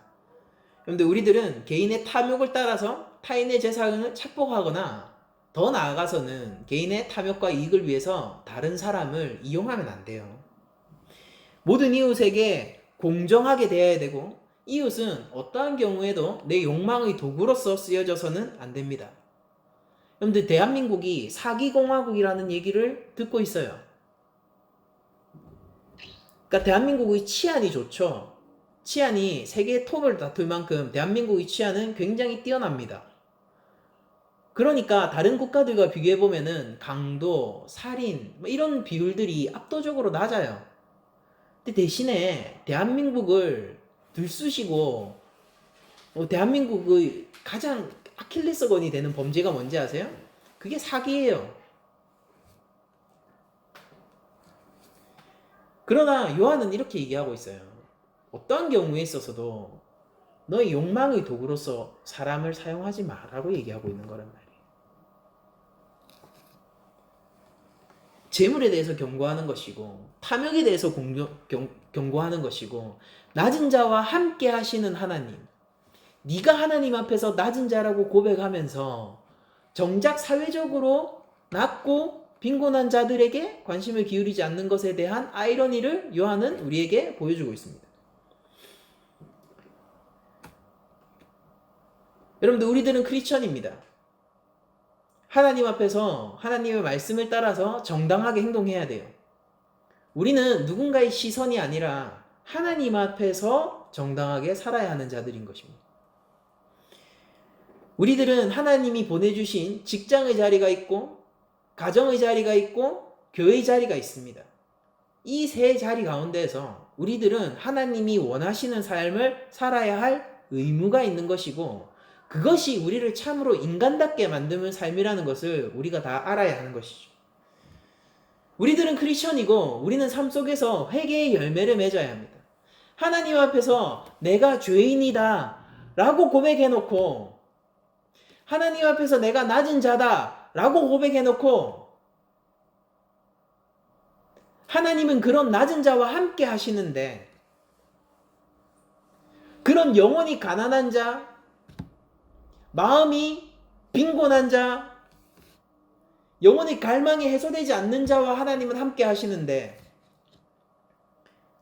그런데 우리들은 개인의 탐욕을 따라서 타인의 재산을 착복하거나 더 나아가서는 개인의 탐욕과 이익을 위해서 다른 사람을 이용하면 안 돼요. 모든 이웃에게 공정하게 대해야 되고, 이웃은 어떠한 경우에도 내 욕망의 도구로서 쓰여져서는 안 됩니다. 여러분들, 대한민국이 사기공화국이라는 얘기를 듣고 있어요. 그러니까 대한민국의 치안이 좋죠. 치안이 세계 톱을 다툴 만큼 대한민국의 치안은 굉장히 뛰어납니다. 그러니까 다른 국가들과 비교해보면은 강도, 살인 이런 비율들이 압도적으로 낮아요. 근데 대신에 대한민국을 들쑤시고 대한민국의 가장 아킬레스건이 되는 범죄가 뭔지 아세요? 그게 사기예요. 그러나 요한은 이렇게 얘기하고 있어요. 어떠한 경우에 있어서도 너의 욕망의 도구로서 사람을 사용하지 마라고 얘기하고 있는 거란 말이에요. 재물에 대해서 경고하는 것이고, 탐욕에 대해서 경고하는 것이고, 낮은 자와 함께 하시는 하나님, 네가 하나님 앞에서 낮은 자라고 고백하면서 정작 사회적으로 낮고 빈곤한 자들에게 관심을 기울이지 않는 것에 대한 아이러니를 요한은 우리에게 보여주고 있습니다. 여러분들, 우리들은 크리스천입니다. 하나님 앞에서 하나님의 말씀을 따라서 정당하게 행동해야 돼요. 우리는 누군가의 시선이 아니라 하나님 앞에서 정당하게 살아야 하는 자들인 것입니다. 우리들은 하나님이 보내주신 직장의 자리가 있고, 가정의 자리가 있고, 교회의 자리가 있습니다. 이 세 자리 가운데에서 우리들은 하나님이 원하시는 삶을 살아야 할 의무가 있는 것이고, 그것이 우리를 참으로 인간답게 만드는 삶이라는 것을 우리가 다 알아야 하는 것이죠. 우리들은 크리스천이고, 우리는 삶 속에서 회개의 열매를 맺어야 합니다. 하나님 앞에서 내가 죄인이다 라고 고백해놓고, 하나님 앞에서 내가 낮은 자다 라고 고백해놓고, 하나님은 그런 낮은 자와 함께 하시는데, 그런 영혼이 가난한 자, 마음이 빈곤한 자, 영혼의 갈망이 해소되지 않는 자와 하나님은 함께 하시는데,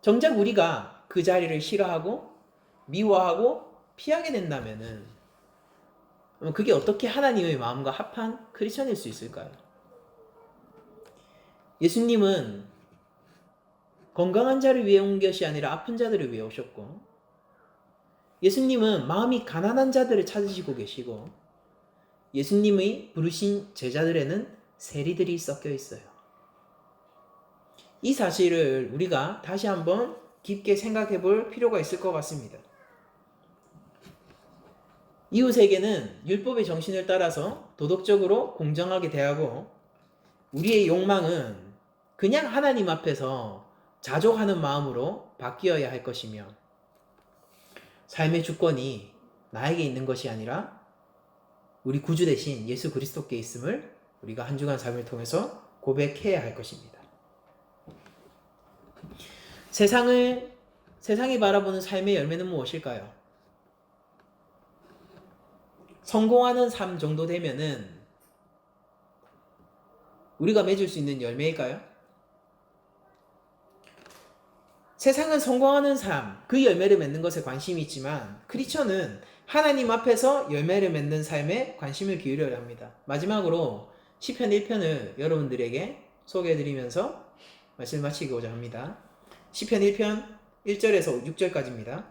정작 우리가 그 자리를 싫어하고 미워하고 피하게 된다면은 그게 어떻게 하나님의 마음과 합한 크리스천일 수 있을까요? 예수님은 건강한 자를 위해 온 것이 아니라 아픈 자들을 위해 오셨고, 예수님은 마음이 가난한 자들을 찾으시고 계시고, 예수님의 부르신 제자들에는 세리들이 섞여 있어요. 이 사실을 우리가 다시 한번 깊게 생각해 볼 필요가 있을 것 같습니다. 이웃에게는 율법의 정신을 따라서 도덕적으로 공정하게 대하고, 우리의 욕망은 그냥 하나님 앞에서 자족하는 마음으로 바뀌어야 할 것이며, 삶의 주권이 나에게 있는 것이 아니라 우리 구주 대신 예수 그리스도께 있음을 우리가 한 주간 삶을 통해서 고백해야 할 것입니다. 세상이 바라보는 삶의 열매는 무엇일까요? 성공하는 삶 정도 되면은 우리가 맺을 수 있는 열매일까요? 세상은 성공하는 삶, 그 열매를 맺는 것에 관심이 있지만 크리스천은 하나님 앞에서 열매를 맺는 삶에 관심을 기울여야 합니다. 마지막으로 시편 1편을 여러분들에게 소개해드리면서 말씀을 마치고자 합니다. 시편 1편 1절에서 6절까지입니다.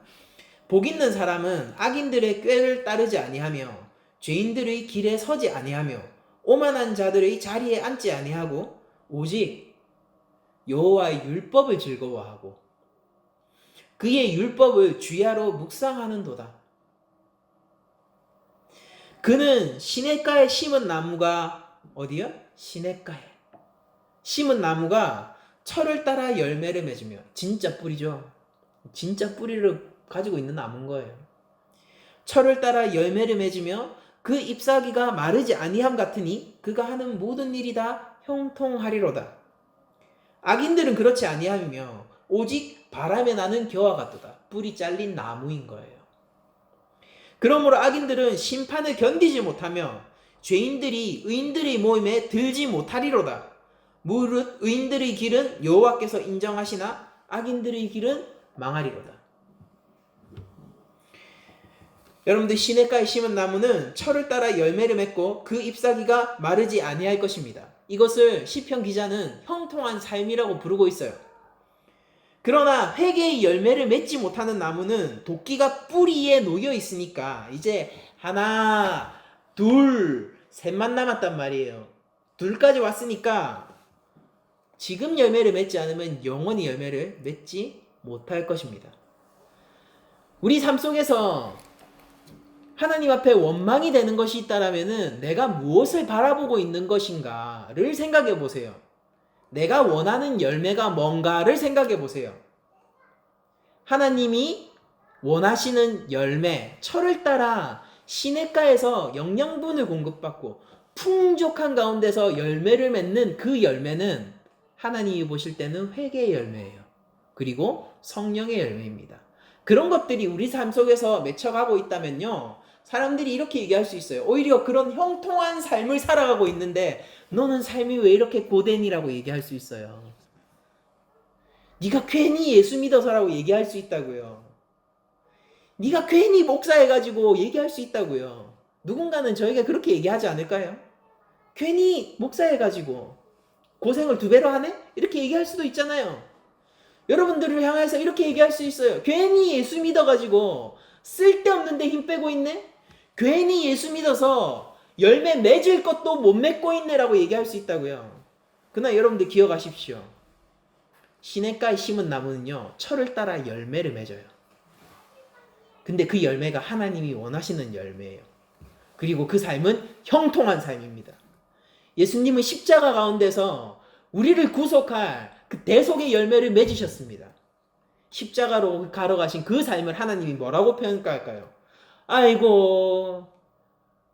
복 있는 사람은 악인들의 꾀를 따르지 아니하며 죄인들의 길에 서지 아니하며 오만한 자들의 자리에 앉지 아니하고 오직 여호와의 율법을 즐거워하고 그의 율법을 주야로 묵상하는도다. 그는 시냇가에 심은 나무가 어디요? 시냇가에 심은 나무가 철을 따라 열매를 맺으며 진짜 뿌리죠. 진짜 뿌리를 가지고 있는 나무인 거예요. 철을 따라 열매를 맺으며 그 잎사귀가 마르지 아니함 같으니 그가 하는 모든 일이 다 형통하리로다. 악인들은 그렇지 아니하며 오직 바람에 나는 겨와 같도다. 뿌리 잘린 나무인 거예요. 그러므로 악인들은 심판을 견디지 못하며 죄인들이 의인들의 모임에 들지 못하리로다. 무릇 의인들의 길은 여호와께서 인정하시나 악인들의 길은 망하리로다. 여러분들 시냇가에 심은 나무는 철을 따라 열매를 맺고 그 잎사귀가 마르지 아니할 것입니다. 이것을 시편 기자는 형통한 삶이라고 부르고 있어요. 그러나 회개의 열매를 맺지 못하는 나무는 도끼가 뿌리에 놓여 있으니까 이제 하나, 둘, 셋만 남았단 말이에요. 둘까지 왔으니까 지금 열매를 맺지 않으면 영원히 열매를 맺지 못할 것입니다. 우리 삶 속에서 하나님 앞에 원망이 되는 것이 있다라면은 내가 무엇을 바라보고 있는 것인가를 생각해 보세요. 내가 원하는 열매가 뭔가를 생각해 보세요. 하나님이 원하시는 열매, 철을 따라 시냇가에서 영양분을 공급받고 풍족한 가운데서 열매를 맺는 그 열매는 하나님이 보실 때는 회개의 열매예요. 그리고 성령의 열매입니다. 그런 것들이 우리 삶 속에서 맺혀가고 있다면요, 사람들이 이렇게 얘기할 수 있어요. 오히려 그런 형통한 삶을 살아가고 있는데 너는 삶이 왜 이렇게 고된이라고 얘기할 수 있어요. 네가 괜히 예수 믿어서라고 얘기할 수 있다고요. 네가 괜히 목사해가지고 얘기할 수 있다고요. 누군가는 저에게 그렇게 얘기하지 않을까요? 괜히 목사해가지고 고생을 2배로 하네? 이렇게 얘기할 수도 있잖아요. 여러분들을 향해서 이렇게 얘기할 수 있어요. 괜히 예수 믿어가지고 쓸데없는데 힘 빼고 있네? 괜히 예수 믿어서 열매 맺을 것도 못 맺고 있네라고 얘기할 수 있다고요. 그러나 여러분들 기억하십시오. 시냇가에 심은 나무는요, 철을 따라 열매를 맺어요. 근데 그 열매가 하나님이 원하시는 열매예요. 그리고 그 삶은 형통한 삶입니다. 예수님은 십자가 가운데서 우리를 구속할 그 대속의 열매를 맺으셨습니다. 십자가로 가러가신 그 삶을 하나님이 뭐라고 평가할까요? 아이고,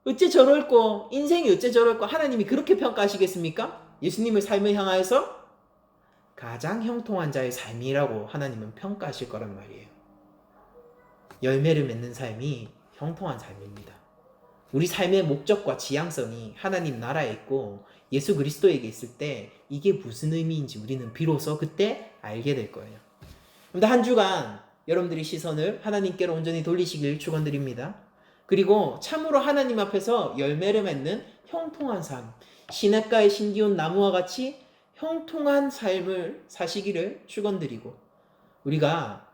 어째 저럴꼬, 인생이 어째 저럴꼬, 하나님이 그렇게 평가하시겠습니까? 예수님의 삶을 향하여서 가장 형통한 자의 삶이라고 하나님은 평가하실 거란 말이에요. 열매를 맺는 삶이 형통한 삶입니다. 우리 삶의 목적과 지향성이 하나님 나라에 있고 예수 그리스도에게 있을 때 이게 무슨 의미인지 우리는 비로소 그때 알게 될 거예요. 그런데 한 주간 여러분들이 시선을 하나님께로 온전히 돌리시길 축원드립니다. 그리고 참으로 하나님 앞에서 열매를 맺는 형통한 삶, 시냇가에 심기운 나무와 같이 형통한 삶을 사시기를 축원드리고, 우리가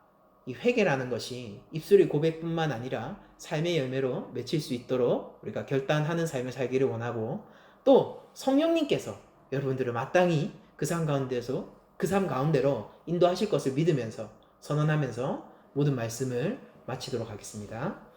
이 회개라는 것이 입술의 고백뿐만 아니라 삶의 열매로 맺힐 수 있도록 우리가 결단하는 삶을 살기를 원하고, 또 성령님께서 여러분들을 마땅히 그 삶 가운데로 인도하실 것을 믿으면서 선언하면서 모든 말씀을 마치도록 하겠습니다.